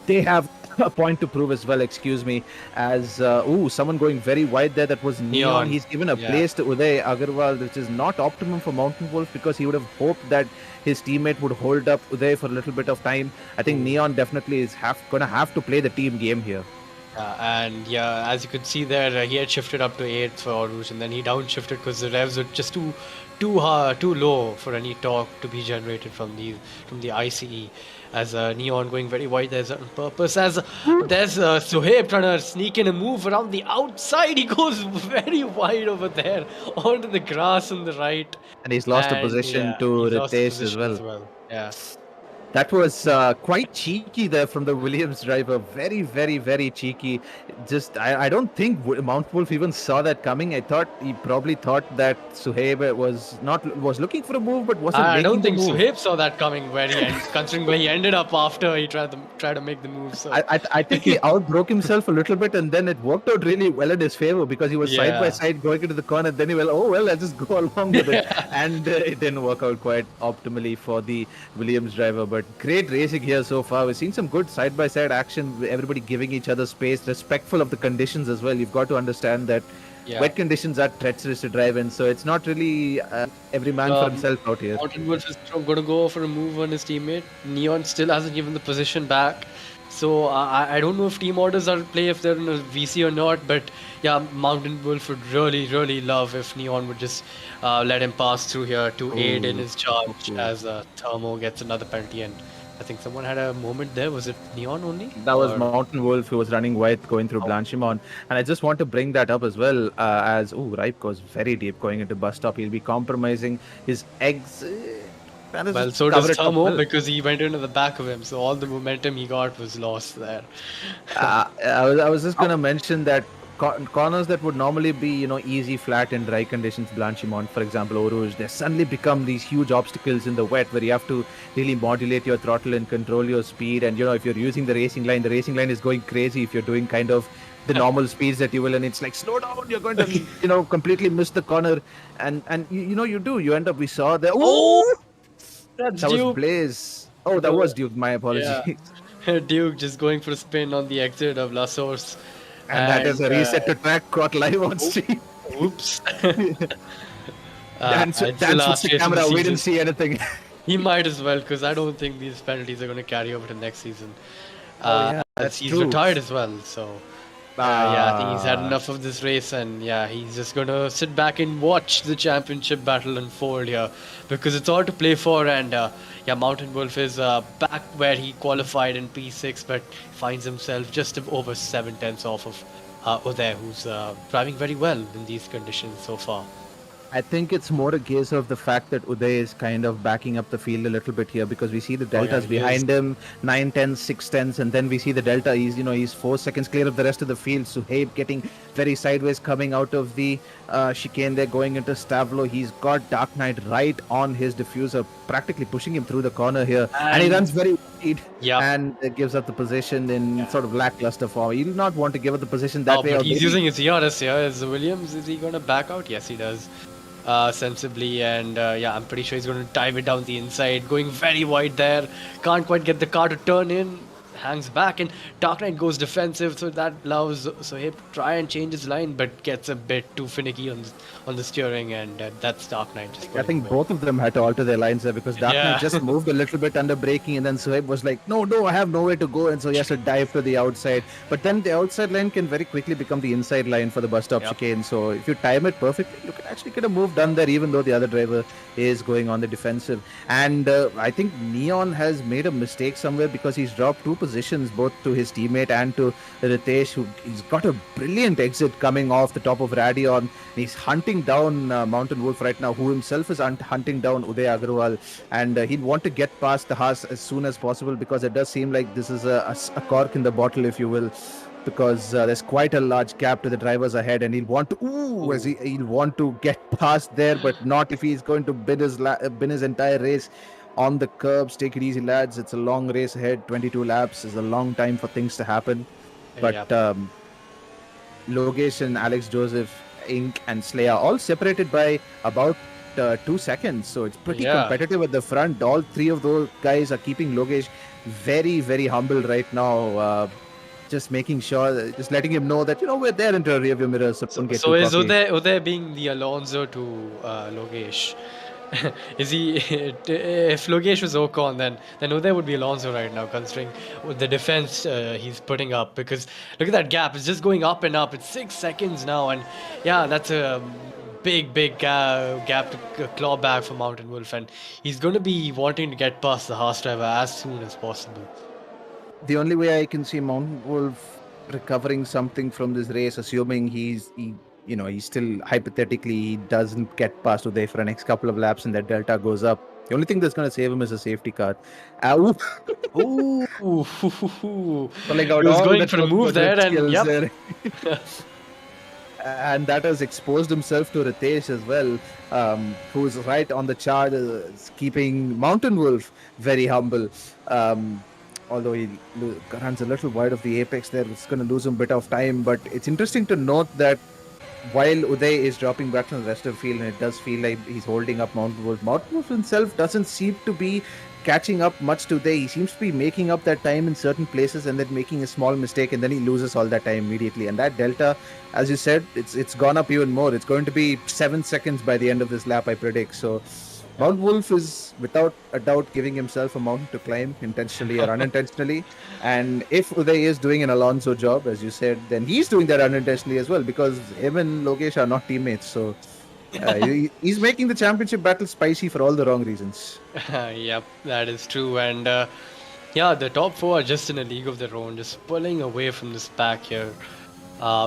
S2: they have a point to prove as well. Excuse me. As someone going very wide there. That was Neon. He's given a place to Uday Agarwal, which is not optimum for Mountain Wolf, because he would have hoped that his teammate would hold up Uday for a little bit of time. I think Neon definitely is going to have to play the team game here.
S1: And yeah, as you could see there, he had shifted up to 8th for Oruj, and then he downshifted because the revs were just too low for any torque to be generated from the ICE. As Neon going very wide there's on purpose, as there's Suhaib trying to sneak in a move around the outside. He goes very wide over there onto the grass on the right,
S2: and he's lost a position to Ritesh as well.
S1: Yeah.
S2: That was quite cheeky there from the Williams driver. Very, very, very cheeky. Just, I don't think Mount Wolf even saw that coming. He probably thought that Suhaib was looking for a move, but wasn't.
S1: I don't think Suhaib saw that coming, considering where he ended up after he tried to make the move. So
S2: I think he outbroke himself a little bit, and then it worked out really well in his favor, because he was side by side going into the corner. Then he went, I'll just go along with it, and it didn't work out quite optimally for the Williams driver. But great racing here so far. We've seen some good side-by-side action, everybody giving each other space, respectful of the conditions as well. You've got to understand that wet conditions are treacherous to drive in, so it's not really every man for himself out here.
S1: Mountain Wolf is going to go for a move on his teammate. Neon still hasn't given the position back. So I don't know if team orders are at play, if they're in a VC or not, but yeah, Mountain Wolf would really, really love if Neon would just let him pass through here to aid in his charge, as Thermo gets another penalty. And I think someone had a moment there. Was it Neon only?
S2: That was Mountain Wolf, who was running wide going through Blanchimon. And I just want to bring that up as well, as Ripe goes very deep going into bus stop. He'll be compromising his exit.
S1: Well, so does Thermo, because he went into the back of him, so all the momentum he got was lost there.
S2: I was just going to mention that corners that would normally be, easy, flat in dry conditions, Blanchimont, for example, Oruj, they suddenly become these huge obstacles in the wet, where you have to really modulate your throttle and control your speed. And, if you're using the racing line is going crazy if you're doing kind of the normal speeds that you will, and it's like, slow down, you're going to, completely miss the corner. And you end up, we saw there. That was Blaze. That was Duke. My apologies.
S1: Yeah. Duke just going for a spin on the exit of La Source.
S2: And that is a reset to track caught live on stream.
S1: Oops.
S2: Dance with the camera. We didn't see anything.
S1: He might as well, because I don't think these penalties are going to carry over to next season. He's retired as well, so. I think he's had enough of this race, and he's just gonna sit back and watch the championship battle unfold here, because it's all to play for. And Mountain Wolf is back where he qualified in P6, but finds himself just over 7/10 off of Uday, who's driving very well in these conditions so far.
S2: I think it's more a case of the fact that Uday is kind of backing up the field a little bit here, because we see the deltas behind him, 9 10s, 6 10s, and then we see the delta. He's 4 seconds clear of the rest of the field. Suhaib getting very sideways coming out of the chicane there, going into Stavlo. He's got Dark Knight right on his diffuser, practically pushing him through the corner here, and he runs very wide, and gives up the position in sort of lackluster form. He will not want to give up the position that way.
S1: But he's using his ERS here. Is Williams, is he going to back out? Yes, he does. Sensibly, and I'm pretty sure he's going to dive it down the inside, going very wide there. Can't quite get the car to turn in. hangs back, and Dark Knight goes defensive, so that allows Sohaib to try and change his line, but gets a bit too finicky on the steering, and that's Dark Knight just
S2: I
S1: putting
S2: think
S1: away.
S2: both of them had to alter their lines there because Dark Knight just moved a little bit under braking, and then Suhaib was like, no, I have nowhere to go, and so he has to dive to the outside. But then the outside line can very quickly become the inside line for the bus stop chicane. So if you time it perfectly, you can actually get a move done there, even though the other driver is going on the defensive. And I think Neon has made a mistake somewhere because he's dropped 2 positions, both to his teammate and to Ritesh, he's got a brilliant exit coming off the top of Radion. He's hunting down Mountain Wolf right now, who himself is hunting down Uday Agarwal, and he'd want to get past the Haas as soon as possible because it does seem like this is a cork in the bottle, if you will, because there's quite a large gap to the drivers ahead, and he'll want to he'll want to get past there, but not if he's going to bin his entire race on the curbs. Take it easy, lads. It's a long race ahead. 22 laps is a long time for things to happen. But Logesh and Alex Joseph, Ink and Slayer all separated by about 2 seconds. So it's pretty competitive at the front. All 3 of those guys are keeping Logesh very, very humble right now. Just making sure, just letting him know that, we're there into a rearview mirror. So
S1: is Uday being the Alonso to Logesh? Is he? If Logesh was Ocon, then Uday would be Alonso right now, considering the defense he's putting up. Because look at that gap; it's just going up and up. It's 6 seconds now, and that's a big gap to claw back for Mountain Wolf, and he's going to be wanting to get past the Haas driver as soon as possible.
S2: The only way I can see Mountain Wolf recovering something from this race, assuming he's still hypothetically he doesn't get past Uday for the next couple of laps and that delta goes up. The only thing that's going to save him is a safety car.
S1: Ooh.
S2: Pulling out
S1: he was
S2: all
S1: going
S2: the
S1: for a move there, and
S2: there. And that has exposed himself to Ritesh as well, who's right on the chart, keeping Mountain Wolf very humble. Although he runs a little wide of the apex there, it's going to lose him a bit of time. But it's interesting to note that while Uday is dropping back from the rest of the field, and it does feel like he's holding up Mountain Wolf himself doesn't seem to be catching up much to Uday. He seems to be making up that time in certain places and then making a small mistake, and then he loses all that time immediately. And that delta, as you said, it's gone up even more. It's going to be 7 seconds by the end of this lap, I predict. So Mountain Wolf is without a doubt giving himself a mountain to climb, intentionally or unintentionally. And if Uday is doing an Alonso job, as you said, then he's doing that unintentionally as well, because him and Logesh are not teammates. So he's making the championship battle spicy for all the wrong reasons.
S1: Yep, that is true. And the top 4 are just in a league of their own, just pulling away from this pack here.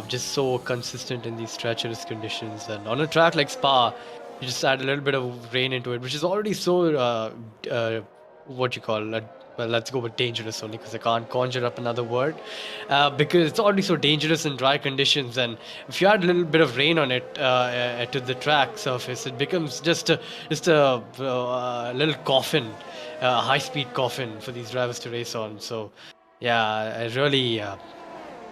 S1: Just so consistent in these treacherous conditions. And on a track like Spa, you just add a little bit of rain into it, which is already so well, let's go with dangerous only, because I can't conjure up another word, because it's already so dangerous in dry conditions, and if you add a little bit of rain on it to the track surface, it becomes just a little coffin, a high-speed coffin for these drivers to race on. So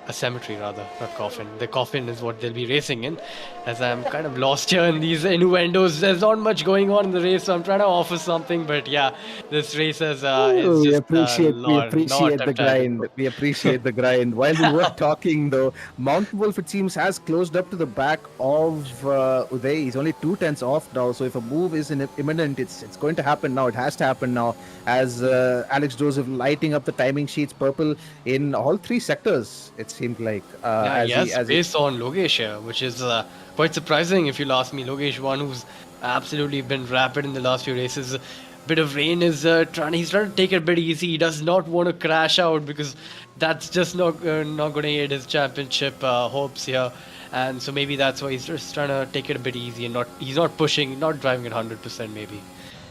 S1: a cemetery rather, not coffin. The coffin is what they'll be racing in, as I'm kind of lost here in these innuendos. There's not much going on in the race, so I'm trying to offer something, but this race is just
S2: we appreciate
S1: not
S2: the grind. We appreciate the grind. While we were talking though, Mountain Wolf, it seems, has closed up to the back of Uday. He's only 2 tenths off now, so if a move is imminent, it's going to happen now. It has to happen now, as Alex Joseph lighting up the timing sheets purple in all 3 sectors. It seemed like
S1: based on Logesh here, which is quite surprising if you'll ask me. Logesh, one who's absolutely been rapid in the last few races. A bit of rain is he's trying to take it a bit easy. He does not want to crash out, because that's just not going to aid his championship hopes here. And so maybe that's why he's just trying to take it a bit easy, and he's not pushing, not driving at 100% maybe.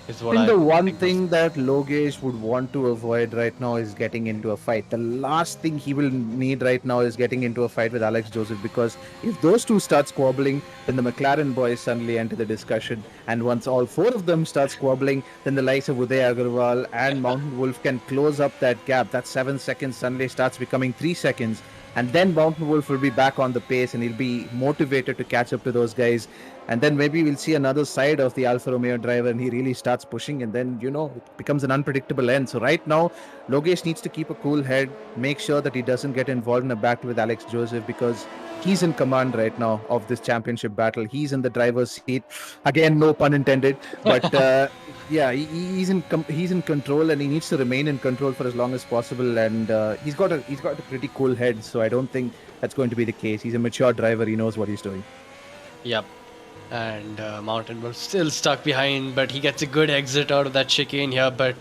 S2: I think the one thing that Logesh would want to avoid right now is getting into a fight. The last thing he will need right now is getting into a fight with Alex Joseph, because if those 2 start squabbling, then the McLaren boys suddenly enter the discussion. And once all 4 of them start squabbling, then the likes of Uday Agarwal and Mountain Wolf can close up that gap. That 7 seconds suddenly starts becoming 3 seconds. And then Mountain Wolf will be back on the pace and he'll be motivated to catch up to those guys. And then maybe we'll see another side of the Alfa Romeo driver and he really starts pushing and then, it becomes an unpredictable end. So right now, Logesh needs to keep a cool head, make sure that he doesn't get involved in a battle with Alex Joseph because he's in command right now of this championship battle. He's in the driver's seat. Again, no pun intended. But yeah, he's in control and he needs to remain in control for as long as possible. And he's got a pretty cool head, so I don't think that's going to be the case. He's a mature driver. He knows what he's doing.
S1: Yep. And Mountain Wolf still stuck behind, but he gets a good exit out of that chicane here. But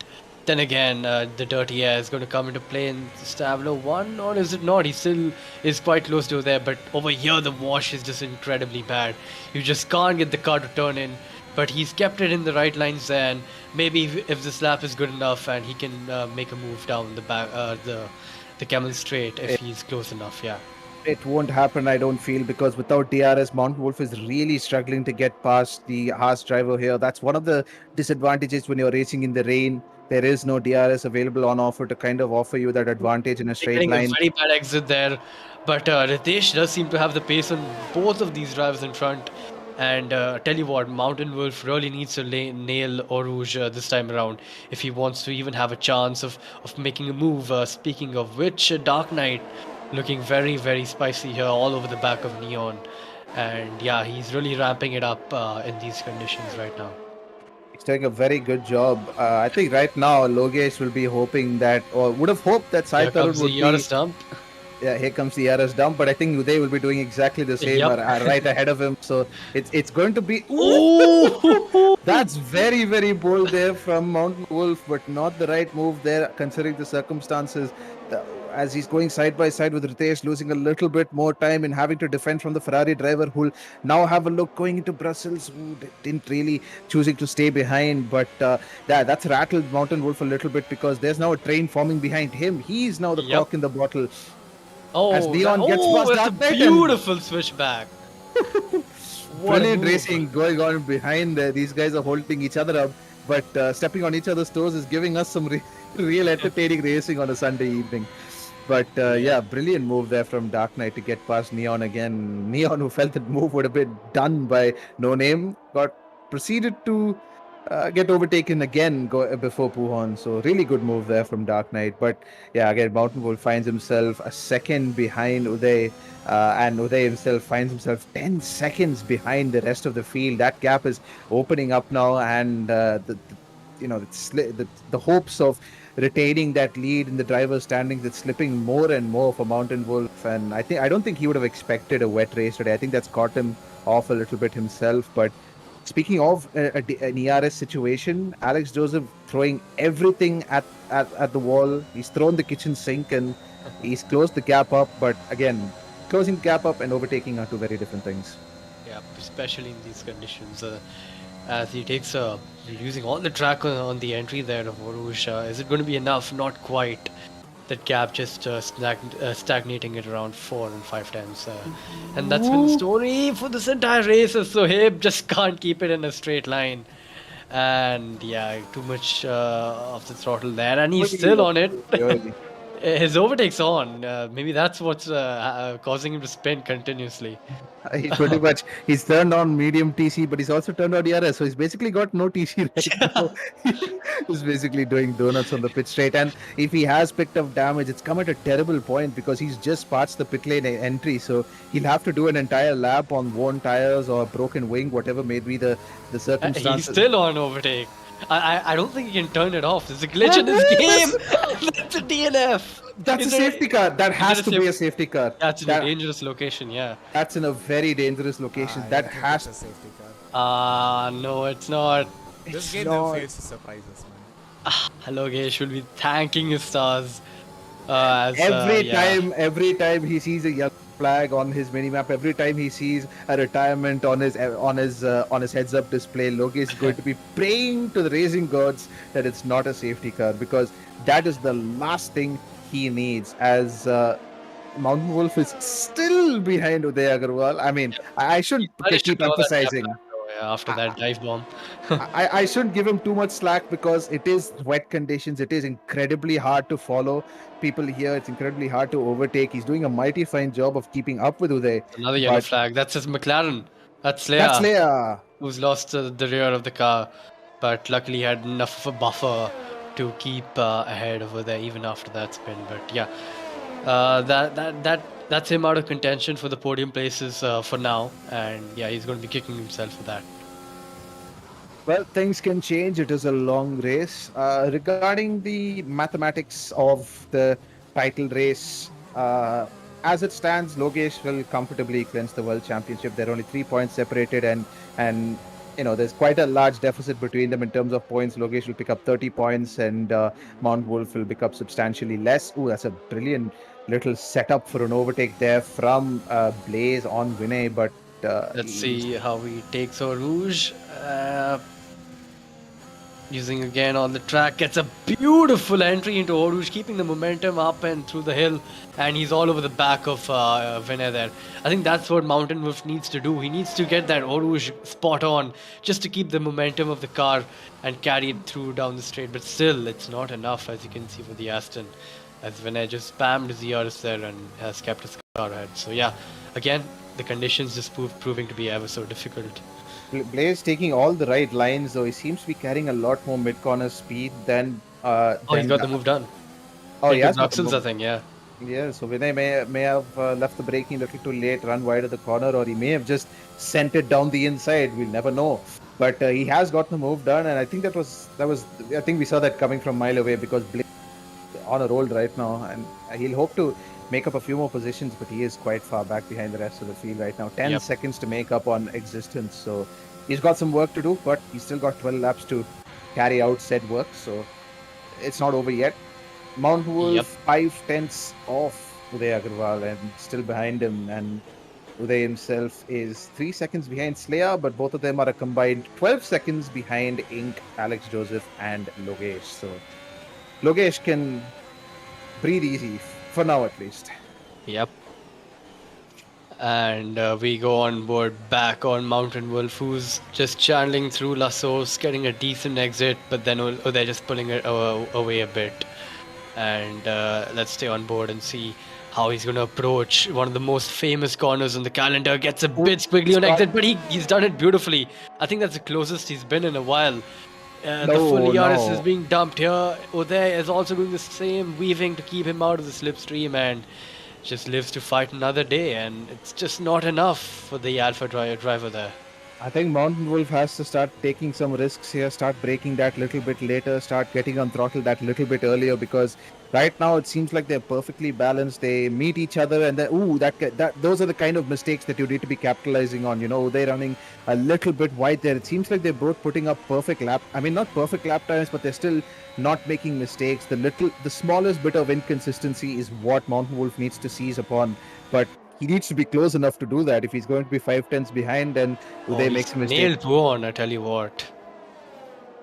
S1: then again, the dirty air is going to come into play in Stavlo 1, or is it not? He still is quite close to there, but over here the wash is just incredibly bad. You just can't get the car to turn in, but he's kept it in the right lines there, and maybe if this lap is good enough and he can make a move down the back, the Camel Straight if he's close enough, yeah.
S2: It won't happen, I don't feel, because without DRS, Mountain Wolf is really struggling to get past the Haas driver here. That's one of the disadvantages when you're racing in the rain. There is no DRS available on offer to kind of offer you that advantage in a straight
S1: Getting
S2: line.
S1: a very bad exit there, but Ritesh does seem to have the pace on both of these drivers in front. And tell you what, Mountain Wolf really needs to nail Orouge this time around if he wants to even have a chance of making a move. Speaking of which, Dark Knight looking very, very spicy here all over the back of Neon. And yeah, he's really ramping it up in these conditions right now.
S2: He's doing a very good job. I think right now Logesh will be hoping that, or would have hoped that Sai
S1: Here
S2: Tarun
S1: comes
S2: would
S1: the
S2: be.
S1: ERS dump.
S2: Yeah, here comes the ERS dump, but I think Uday will be doing exactly the same
S1: Yep.
S2: or right ahead of him. So it's going to be.
S1: Ooh!
S2: That's very, very bold there from Mountain Wolf, but not the right move there considering the circumstances. As he's going side by side with Ritesh, losing a little bit more time and having to defend from the Ferrari driver, who'll now have a look going into Brussels, who didn't really choosing to stay behind. But that's rattled Mountain Wolf a little bit because there's now a train forming behind him. He's now the
S1: Yep.
S2: cock in the bottle.
S1: Oh,
S2: As Leon gets past
S1: it's a
S2: Dark Knight and-
S1: beautiful switchback. What a
S2: Brilliant
S1: move.
S2: racing going on behind there. These guys are holding each other up, but stepping on each other's toes is giving us some real entertaining racing on a Sunday evening. But yeah, brilliant move there from Dark Knight to get past Neon again. Neon, who felt that move would have been done by No Name, proceeded to get overtaken again before Pujon. So really good move there from Dark Knight. But yeah, again, Mountain Wolf finds himself a second behind Uday, and Uday himself finds himself 10 seconds behind the rest of the field. That gap is opening up now, and the hopes of retaining that lead in the driver's standings, it's slipping more and more for Mountain Wolf. And I don't think he would have expected a wet race today. I think that's caught him off a little bit himself. But speaking of an ERS situation, Alex Joseph throwing everything at the wall. He's thrown the kitchen sink and he's closed the gap up. But again, closing the gap up and overtaking are two very different things.
S1: Yeah, especially in these conditions. As he takes using all the track on the entry there of Orouge. Is it going to be enough? Not quite. That gap just stagnating at around 4 and 5 tenths. And that's been the story for this entire race. So Habe just can't keep it in a straight line. And yeah, too much of the throttle there. And he's still on it. His overtake's on. Maybe that's what's causing him to spin continuously.
S2: He's pretty much, he's turned on medium TC, but he's also turned on ERS. So he's basically got no TC right now. He's basically doing donuts on the pit straight. And if he has picked up damage, it's come at a terrible point because he's just passed the pit lane entry. So he'll have to do an entire lap on worn tires or broken wing, whatever may be the circumstances.
S1: He's still on overtake. I don't think he can turn it off. There's a glitch in his game. That's a DNF.
S2: That's a safety car. That has to be a safety car.
S1: That's in a dangerous location, yeah.
S2: That's in a very dangerous location. That has
S4: a safety car.
S1: No, it's not.
S4: This game never fails to surprise us, man.
S1: Logesh will be thanking his stars.
S2: Every time he sees a yellow flag on his minimap, every time he sees a retirement on his heads-up display, Logesh is going to be praying to the racing gods that it's not a safety car, because that is the last thing he needs. As Mountain Wolf is still behind Uday Agarwal. I mean, I shouldn't keep emphasizing.
S1: after that dive bomb.
S2: I shouldn't give him too much slack because it is wet conditions. It is incredibly hard to follow people here. It's incredibly hard to overtake. He's doing a mighty fine job of keeping up with Uday.
S1: Another yellow
S2: But
S1: flag. That's his McLaren. That's
S2: that's
S1: Leia,
S2: Leia.
S1: who's lost the rear of the car, but luckily he had enough of a buffer to keep ahead over there even after that spin. But yeah, that's him out of contention for the podium places for now, and yeah, he's going to be kicking himself for that.
S2: Well, things can change. It is a long race. Regarding the mathematics of the title race, as it stands, Logesh will comfortably clinch the world championship. They're only 3 points separated, and there's quite a large deficit between them in terms of points. Logesh will pick up 30 points, and Mount Wolf will pick up substantially less. Ooh, that's a brilliant little setup for an overtake there from Blaze on Vinay, but
S1: Let's see how he takes Eau Rouge. Using again on the track, gets a beautiful entry into Eau Rouge, keeping the momentum up and through the hill, and he's all over the back of Vinay there. I think that's what Mountain Wolf needs to do. He needs to get that Eau Rouge spot on just to keep the momentum of the car and carry it through down the straight. But still, it's not enough, as you can see for the Aston, as Vinay just spammed his ERS there and has kept his car ahead. So yeah, again, the conditions just proving to be ever so difficult.
S2: Blaze taking all the right lines, though he seems to be carrying a lot more mid-corner speed than.
S1: He's got the move done.
S2: Oh, he has got the
S1: Bruxelles, I
S2: move.
S1: think, yeah.
S2: Yeah, so Vinay may have left the braking a little too late, run wide of the corner, or he may have just sent it down the inside. We'll never know. But he has got the move done, and I think that was. I think we saw that coming from a mile away because Blaze is on a roll right now, and he'll hope to make up a few more positions, but he is quite far back behind the rest of the field right now. 10 seconds to make up on existence, so he's got some work to do, but he's still got 12 laps to carry out said work, so it's not over yet. Mount Wolf 5/10 off Uday Agarwal and still behind him, and Uday himself is 3 seconds behind Slayer, but both of them are a combined 12 seconds behind Ink, Alex Joseph, and Logesh. So Logesh can breathe easy for now, at least.
S1: Yep. And we go on board back on Mountain Wolf, who's just channeling through Lassos, getting a decent exit, but then they're just pulling it away a bit. And let's stay on board and see how he's going to approach one of the most famous corners on the calendar. Gets a bit squiggly on exit, but he's done it beautifully. I think that's the closest he's been in a while. The full ERS is being dumped here. Uday is also doing the same, weaving to keep him out of the slipstream, and just lives to fight another day. And it's just not enough for the Alpha driver there.
S2: I think Mountain Wolf has to start taking some risks here, start braking that little bit later, start getting on throttle that little bit earlier, because right now it seems like they're perfectly balanced. They meet each other, and those are the kind of mistakes that you need to be capitalizing on. They're running a little bit wide there. It seems like they're both putting up not perfect lap times, but they're still not making mistakes. The smallest bit of inconsistency is what Mountain Wolf needs to seize upon, but he needs to be close enough to do that. If he's going to be 5/10 behind, then Uday makes a mistake.
S1: Nailed Buon, I tell you what.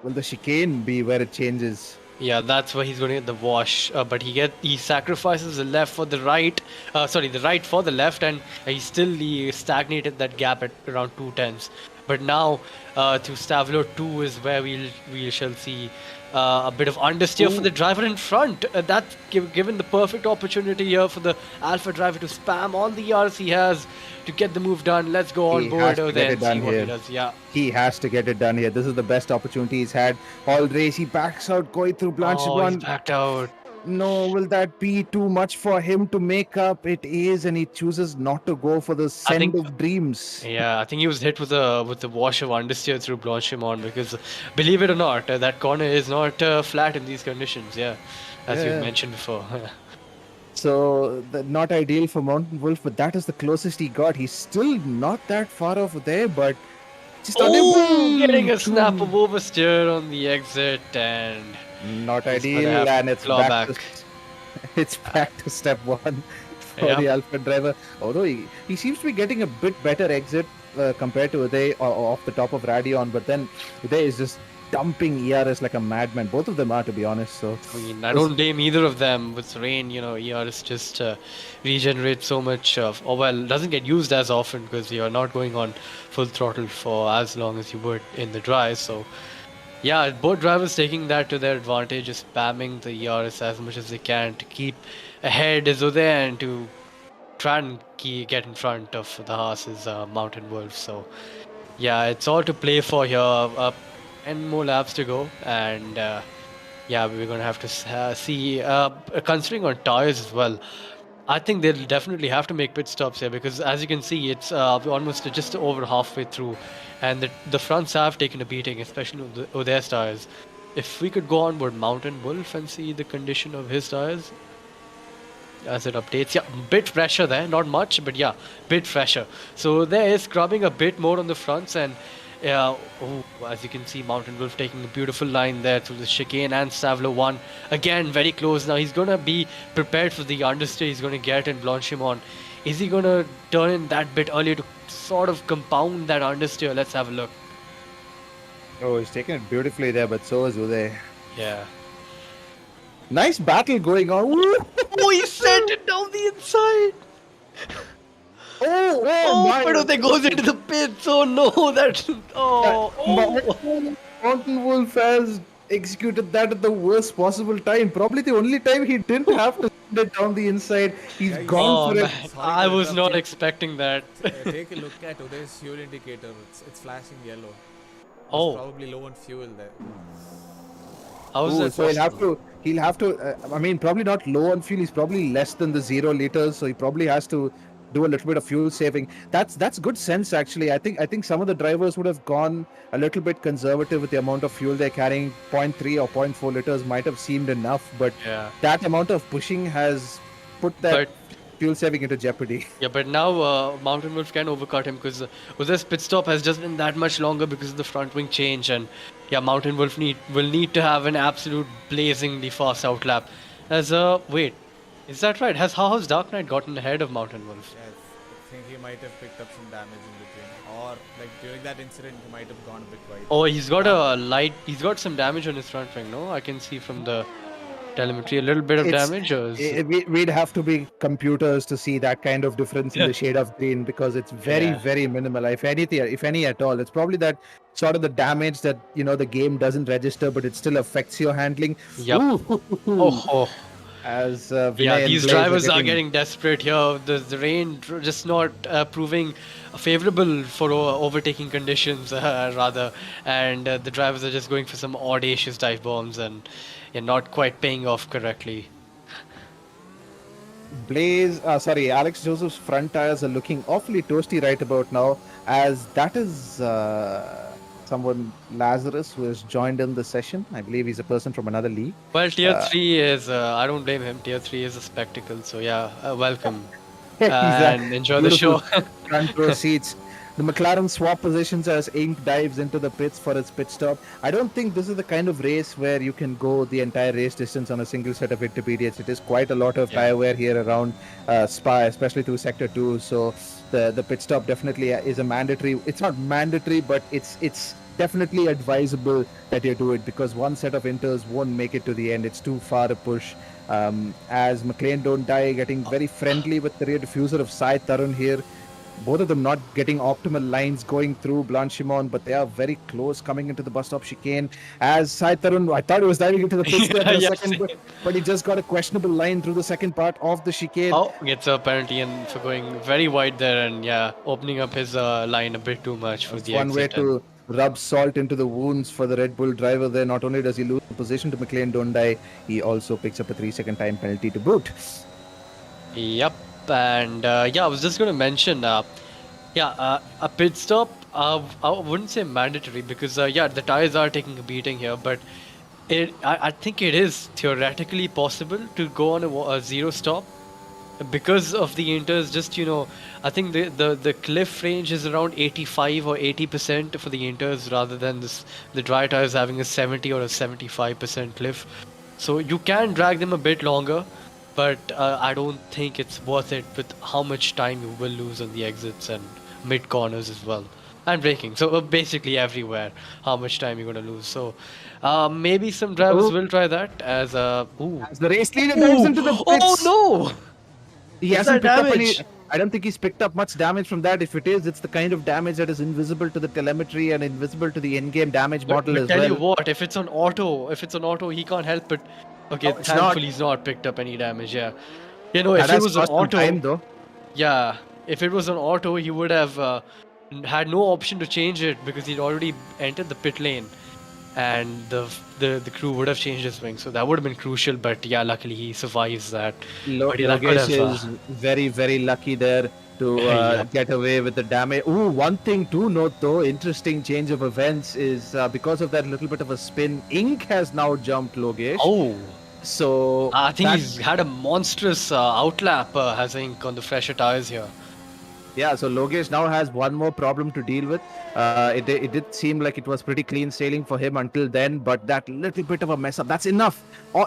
S2: Will the chicane be where it changes?
S1: Yeah, that's where he's going to get the wash. But he sacrifices the left for the right. The right for the left, and he stagnated that gap at around 2/10. But now, to Stavlo 2 is where we shall see a bit of understeer for the driver in front. That's given the perfect opportunity here for the Alpha driver to spam all the ERS he has to get the move done. Let's go on board over there and see what he does. Yeah.
S2: He has to get it done here. This is the best opportunity he's had all race. He backs out, going through Blanchard.
S1: He's backed out.
S2: No, will that be too much for him to make up? It is, and he chooses not to go for the send of dreams.
S1: Yeah, I think he was hit with the wash of understeer through Blanchimont, because believe it or not, that corner is not flat in these conditions. Yeah, as you mentioned before.
S2: So not ideal for Mountain Wolf, but that is the closest he got. He's still not that far over there, but just
S1: getting a snap of oversteer on the exit, and
S2: not ideal, and it's back to step one for the Alpha driver. Although he seems to be getting a bit better exit compared to Uday off the top of Radion, but then Uday is just dumping ERS like a madman. Both of them are, to be honest. So
S1: I mean, I don't blame either of them. With rain, ERS just regenerates so much doesn't get used as often because you're not going on full throttle for as long as you would in the dry. So, yeah, both drivers taking that to their advantage, just spamming the ERS as much as they can to keep ahead as Uday and to try and get in front of the Haas's Mountain Wolf. So, yeah, it's all to play for here. 10 more laps to go, and yeah, we're gonna have to see. Considering on tires as well, I think they'll definitely have to make pit stops here because, as you can see, it's almost just over halfway through, and the fronts have taken a beating, especially with their tires. If we could go on board Mountain Wolf and see the condition of his tires as it updates, yeah, bit fresher there, not much, but yeah, bit fresher. So there is scrubbing a bit more on the fronts, and as you can see, Mountain Wolf taking a beautiful line there through the chicane, and Savlo one again very close. Now he's gonna be prepared for the understeer he's gonna get in Blanchimont. Is he gonna turn in that bit earlier to sort of compound that understeer? Let's have a look.
S2: oh, he's taking it beautifully there, but so is Uday.
S1: Yeah.
S2: Nice battle going on. Woo!
S1: Oh, he sent it down the inside.
S2: Oh, my.
S1: But they goes into the pits. Oh no, that's
S2: Mountain Wolf has executed that at the worst possible time. Probably the only time he didn't have to send it down the inside. He's gone for it.
S1: Man, I was not expecting that.
S4: Take a look at Uday's fuel indicator. It's flashing yellow.
S1: Oh.
S4: It's probably low on fuel there.
S1: How is that
S2: So
S1: possible?
S2: he'll have to, I mean, probably not low on fuel. He's probably less than the 0 liters. So he probably has to do a little bit of fuel saving. That's good sense, actually. I think some of the drivers would have gone a little bit conservative with the amount of fuel they're carrying. 0.3 or 0.4 liters might have seemed enough, but
S1: Yeah.
S2: that amount of pushing has put that fuel saving into jeopardy.
S1: Yeah, but now Mountain Wolf can overcut him because Uday's pit stop has just been that much longer because of the front wing change, and yeah, Mountain Wolf will need to have an absolute blazingly fast outlap. As wait, is that right? Has How's Dark Knight gotten ahead of Mountain Wolf?
S4: Yes, I think he might have picked up some damage in between, or like during that incident, he might have gone a bit wide.
S1: Oh, he's got some damage on his front wing. No, I can see from the telemetry a little bit of damage.
S2: We'd have to be computers to see that kind of difference in the shade of green because it's very minimal. If any at all, it's probably that sort of the damage that the game doesn't register, but it still affects your handling.
S1: Yep. Oh.
S2: As
S1: Yeah, these drivers are getting desperate here. The rain just not proving favorable for overtaking conditions, rather, and the drivers are just going for some audacious dive bombs and not quite paying off correctly.
S2: Alex Joseph's front tires are looking awfully toasty right about now, as that is someone, Lazarus, who has joined in the session. I believe he's a person from another league.
S1: Well, Tier 3 is, I don't blame him. Tier 3 is a spectacle, so yeah, welcome. And enjoy the show.
S2: Front row seats. The McLaren swap positions as Inc dives into the pits for its pit stop. I don't think this is the kind of race where you can go the entire race distance on a single set of intermediates. It is quite a lot of tire wear here around Spa, especially through Sector 2. So the pit stop definitely is a mandatory. It's not mandatory, but it's definitely advisable that you do it because one set of inters won't make it to the end. It's too far to push. As McLean Don't Die getting very friendly with the rear diffuser of Sai Tarun here. Both of them not getting optimal lines going through Blanchimont, but they are very close coming into the bus stop chicane. As Sai Tarun, I thought he was diving into the pits there for a second, but he just got a questionable line through the second part of the chicane.
S1: Oh, gets a penalty and for going very wide there and opening up his line a bit too much for the
S2: one way to rub salt into the wounds for the Red Bull driver there. Not only does he lose the position to McLean Don't Die, he also picks up a 3-second time penalty to boot.
S1: Yep. And I was just going to mention, a pit stop, I wouldn't say mandatory because, the tires are taking a beating here, but I think it is theoretically possible to go on a zero stop because of the inters. Just, I think the cliff range is around 85 or 80% for the inters rather than the dry tires having a 70 or a 75% cliff. So you can drag them a bit longer. But I don't think it's worth it with how much time you will lose on the exits and mid corners as well. and braking. So basically everywhere, how much time you're gonna lose. So maybe some drivers
S2: Oh.
S1: will try that as a ooh.
S2: As the race leader dives
S1: Ooh!
S2: into the
S1: Oh
S2: pits.
S1: no!
S2: He
S1: Is
S2: hasn't
S1: that
S2: picked up any.
S1: damage?
S2: I don't think he's picked up much damage from that. If it is, it's the kind of damage that is invisible to the telemetry and invisible to the in-game damage model
S1: But
S2: as
S1: tell you
S2: well.
S1: what, if it's on auto, he can't help it. Okay,
S2: No, it's not.
S1: thankfully he's not picked up any damage. Yeah, you know, if
S2: That
S1: it
S2: has
S1: was on
S2: cost him time,
S1: auto,
S2: though.
S1: yeah, if it was on auto, he would have had no option to change it because he'd already entered the pit lane, and the crew would have changed his wing. So that would have been crucial. But yeah, luckily he survives that. But yeah, that could
S2: Logesh
S1: have.
S2: is very, very lucky there to
S1: Yep.
S2: get away with the damage. Ooh, one thing to note though, interesting change of events is because of that little bit of a spin, Ink has now jumped Logesh.
S1: Oh,
S2: So
S1: I think
S2: that-
S1: he's had a monstrous outlap, has Ink on the fresher tires here.
S2: Yeah, so Logesh now has one more problem to deal with. It did seem like it was pretty clean sailing for him until then, but that little bit of a mess up, that's enough.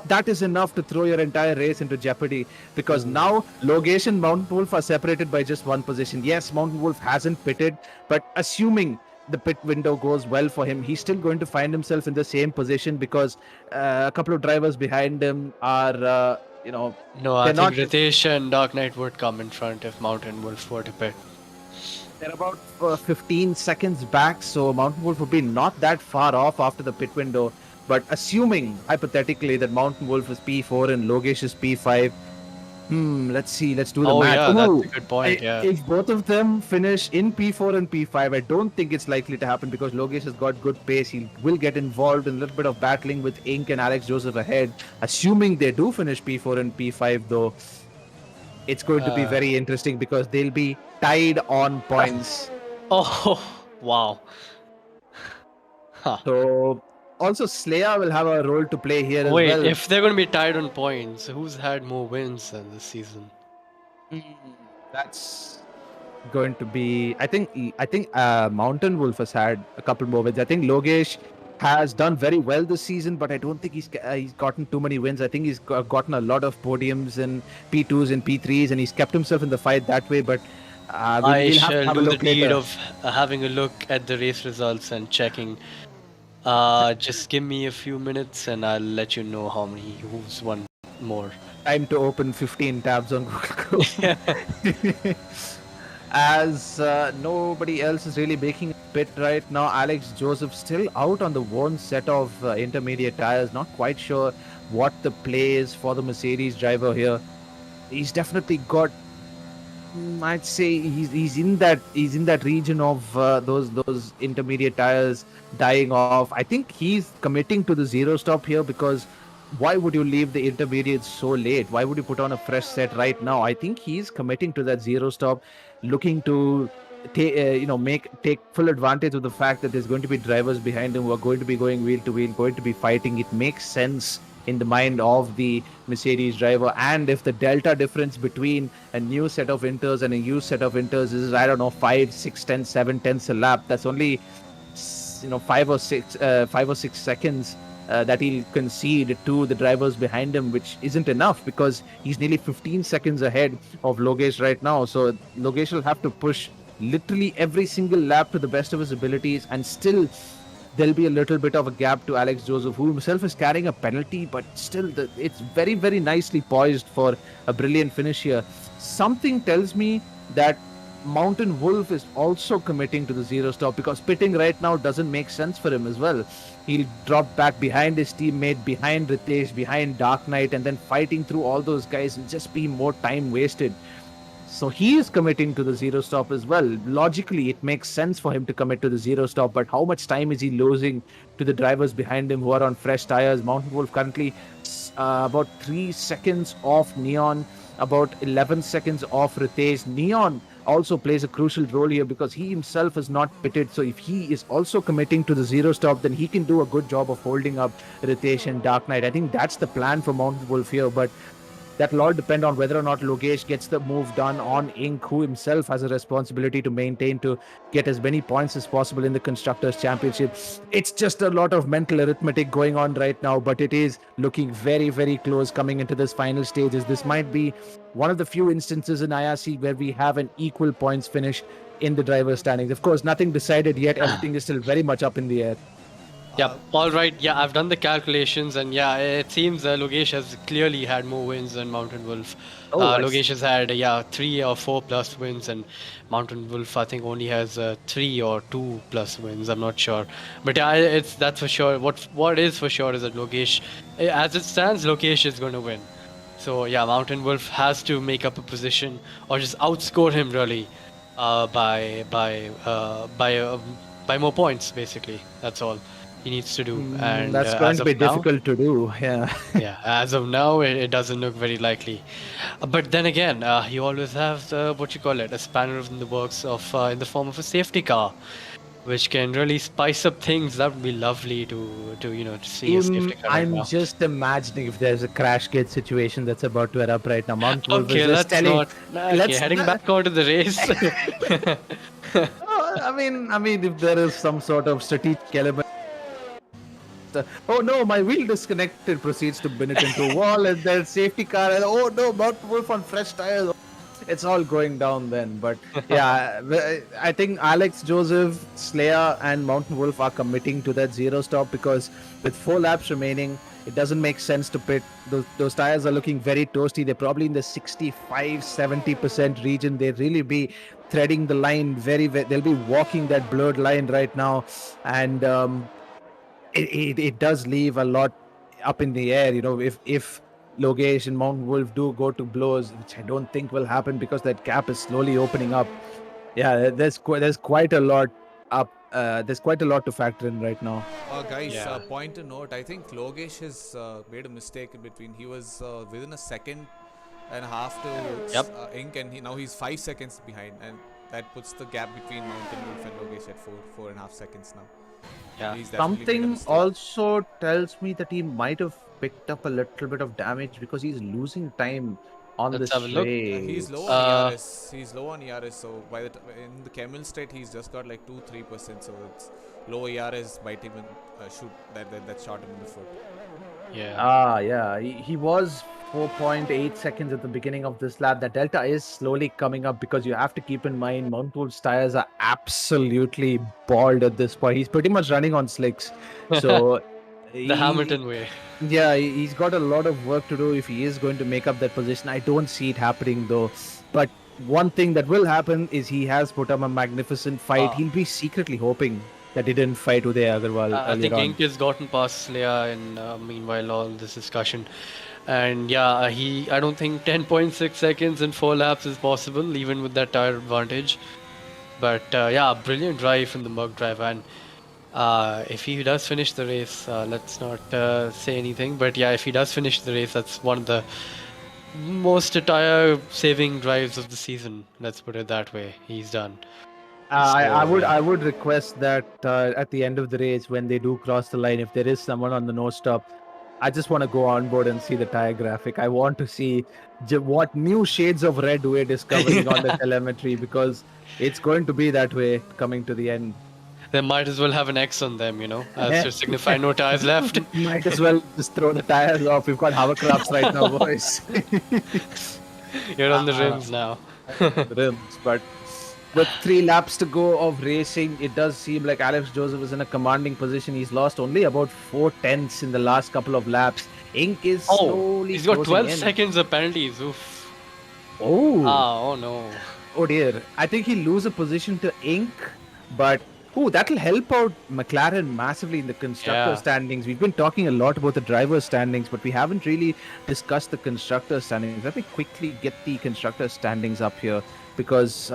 S2: That is enough to throw your entire race into jeopardy because now Logesh and Mountain Wolf are separated by just one position. Yes, Mountain Wolf hasn't pitted, but assuming the pit window goes well for him, he's still going to find himself in the same position because a couple of drivers behind him are,
S1: No, I
S2: they're
S1: think
S2: not-
S1: Ritesh and Dark Knight would come in front if Mountain Wolf were to pit.
S2: They're about 15 seconds back, so Mountain Wolf would be not that far off after the pit window. But assuming, hypothetically, that Mountain Wolf is P4 and Logesh is P5, let's see, let's do the
S1: Oh
S2: math.
S1: yeah, that's
S2: Ooh,
S1: a good point. Yeah.
S2: If both of them finish in P4 and P5, I don't think it's likely to happen because Logesh has got good pace. He will get involved in a little bit of battling with Ink and Alex Joseph ahead. Assuming they do finish P4 and P5, though, it's going to be very interesting because they'll be tied on points.
S1: Oh wow. Huh.
S2: So also Slayer will have a role to play here as
S1: Wait,
S2: well.
S1: if they're gonna be tied on points, who's had more wins than this season?
S2: That's going to be. I think Mountain Wolf has had a couple more wins. I think Logesh has done very well this season, but I don't think he's gotten too many wins. I think he's gotten a lot of podiums and P2s and P3s, and he's kept himself in the fight that way. But
S1: I
S2: we'll have to
S1: shall
S2: have a
S1: do the
S2: look
S1: deed
S2: later.
S1: of having a look at the race results and checking. Just give me a few minutes and I'll let you know who's won more.
S2: Time to open 15 tabs on Google Chrome. As nobody else is really making a pit right now. Alex Joseph still out on the one set of intermediate tires. Not quite sure what the play is for the Mercedes driver here. He's definitely got. I'd say he's in that region of those intermediate tires dying off. I think he's committing to the zero stop here because why would you leave the intermediates so late? Why would you put on a fresh set right now? I think he's committing to that zero stop, looking to take full advantage of the fact that there's going to be drivers behind him who are going to be going wheel to wheel, going to be fighting. It makes sense in the mind of the Mercedes driver. And if the delta difference between a new set of inters and a used set of inters is, I don't know, 5, 6, 10, 7 tenths a lap, that's only 5 or 6 seconds that he'll concede to the drivers behind him, which isn't enough because he's nearly 15 seconds ahead of Logesh right now. So Logesh will have to push literally every single lap to the best of his abilities, and still there'll be a little bit of a gap to Alex Joseph, who himself is carrying a penalty, but still it's very, very nicely poised for a brilliant finish here. Something tells me that Mountain Wolf is also committing to the zero stop because pitting right now doesn't make sense for him as well. He'll drop back behind his teammate, behind Ritesh, behind Dark Knight, and then fighting through all those guys will just be more time wasted. So he is committing to the zero stop as well. Logically, it makes sense for him to commit to the zero stop, but how much time is he losing to the drivers behind him who are on fresh tires? Mountain Wolf currently about 3 seconds off Neon, about 11 seconds off Ritesh. Neon also plays a crucial role here because he himself is not pitted. So if he is also committing to the zero stop, then he can do a good job of holding up Ritesh and Dark Knight. I think that's the plan for Mountain Wolf here. But that'll all depend on whether or not Logesh gets the move done on Ink, who himself has a responsibility to maintain to get as many points as possible in the Constructors' Championship. It's just a lot of mental arithmetic going on right now, but it is looking very, very close coming into this final stages. This might be one of the few instances in IRC where we have an equal points finish in the driver's standings. Of course, nothing decided yet. Everything is still very much up in the air.
S1: Yeah, all right. Yeah, I've done the calculations, and yeah, it seems Logesh has clearly had more wins than Mountain Wolf.
S2: Oh, I
S1: Logesh has had 3 or 4 plus wins, and Mountain Wolf I think only has 3 or 2 plus wins. I'm not sure, but yeah, that's for sure. What is for sure is that Logesh, as it stands, Logesh is going to win. So yeah, Mountain Wolf has to make up a position or just outscore him really by more points. Basically, that's all he needs to do. And
S2: That's going
S1: as
S2: to
S1: of
S2: be
S1: now,
S2: difficult to do. Yeah.
S1: yeah, as of now, it doesn't look very likely. But then again, you always have what you call it, a spanner in the works of in the form of a safety car, which can really spice up things. That would be lovely to see a safety car right
S2: I'm
S1: now.
S2: just imagining if there's a crash gate situation that's about to erupt right now. Mount Wolf
S1: Okay,
S2: is just
S1: let's
S2: telling.
S1: not. Okay, heading back onto the race.
S2: I mean, if there is some sort of strategic element. Oh no, my wheel disconnected. Proceeds to bin it into a wall, and then safety car. And oh no, Mount Wolf on fresh tires. It's all going down then. But yeah, I think Alex, Joseph, Slayer, and Mountain Wolf are committing to that zero stop because with 4 laps remaining, it doesn't make sense to pit. Those tires are looking very toasty. They're probably in the 65-70% region. They really be threading the line they'll be walking that blurred line right now, and it does leave a lot up in the air. If Logesh and Mount Wolf do go to blows, which I don't think will happen because that gap is slowly opening up. Yeah, there's quite a lot up. There's quite a lot to factor in right now.
S4: Guys,
S1: Yeah.
S4: point to note, I think Logesh has made a mistake in between. He was within a second and a half to
S1: Yep.
S4: Ink, and now he's 5 seconds behind, and that puts the gap between Mountain Wolf and Logesh at 4.5 seconds now.
S1: Yeah.
S4: He's definitely made a
S2: Something
S4: mistake.
S2: also tells me that he might have picked up a little bit of damage because he's losing time on
S1: Let's
S2: this
S1: have a look.
S2: race.
S4: He's low on ERS. He's low on ERS. So by the in the Camel state, he's just got like 2-3%. So it's low ERS might even shoot that shot him in the foot.
S1: Yeah.
S2: Yeah. He was 4.8 seconds at the beginning of this lap. That delta is slowly coming up because you have to keep in mind Mount Wolf's tires are absolutely bald at this point. He's pretty much running on slicks. So
S1: The Hamilton way.
S2: Yeah, he's got a lot of work to do if he is going to make up that position. I don't see it happening though. But one thing that will happen is he has put up a magnificent fight. He'll be secretly hoping that he didn't fight Uday Agarwal
S1: I
S2: earlier
S1: think
S2: on.
S1: Ink has gotten past Slayer in meanwhile all this discussion. And yeah, I don't think 10.6 seconds in 4 laps is possible, even with that tire advantage. But yeah, brilliant drive from the Mug driver. And if he does finish the race, let's not say anything. But yeah, if he does finish the race, that's one of the most tire-saving drives of the season. Let's put it that way. He's done.
S2: I would request that at the end of the race, when they do cross the line, if there is someone on the no stop, I just want to go on board and see the tire graphic. I want to see what new shades of red we're discovering on the telemetry, because it's going to be that way coming to the end.
S1: They might as well have an X on them, as to signify no tires left.
S2: Might as well just throw the tires off. We've got hovercrafts right now, boys.
S1: You're on the rims now.
S2: Rims, but with 3 laps to go of racing, it does seem like Alex Joseph is in a commanding position. He's lost only about 4/10 in the last couple of laps. Ink is slowly
S1: He's got
S2: closing
S1: 12
S2: in.
S1: seconds of penalties. Oof.
S2: Oh.
S1: Oh no.
S2: Oh dear. I think he'll lose a position to Ink, but that'll help out McLaren massively in the constructor standings. We've been talking a lot about the driver standings, but we haven't really discussed the constructor standings. Let me quickly get the constructor standings up here, because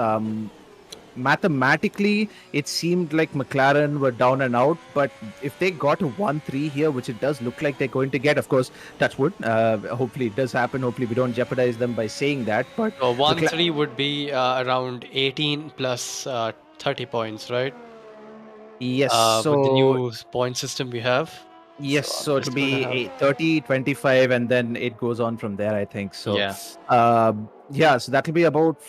S2: mathematically it seemed like McLaren were down and out, but if they got a 1-3 here, which it does look like they're going to get, of course, touch wood, hopefully it does happen. Hopefully we don't jeopardize them by saying that. But
S1: 1-3 would be around 18 plus 30 points, right?
S2: yes,
S1: With the
S2: so
S1: new point system we have.
S2: Yes,
S1: So I'm
S2: so it'll
S1: just gonna
S2: be
S1: have
S2: 30, 25, and then it goes on from there, I think. So,
S1: yeah.
S2: yeah, so that'll be about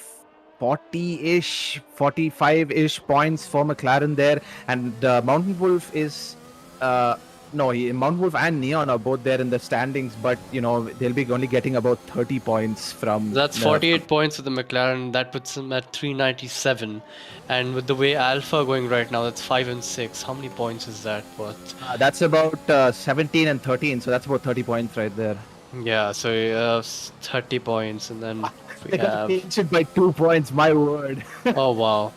S2: 40-ish, 45-ish points for McLaren there. And Mountain Wolf is, uh, no, Mountain Wolf and Neon are both there in the standings, but, they'll be only getting about 30 points from.
S1: That's 48 points for the McLaren. That puts him at 397. And with the way Alpha going right now, that's 5 and 6. How many points is that worth?
S2: That's about 17 and 13, so that's about 30 points right there.
S1: Yeah, so 30 points, and then we
S2: They got
S1: have.
S2: changed it by 2 points, my word.
S1: Oh wow.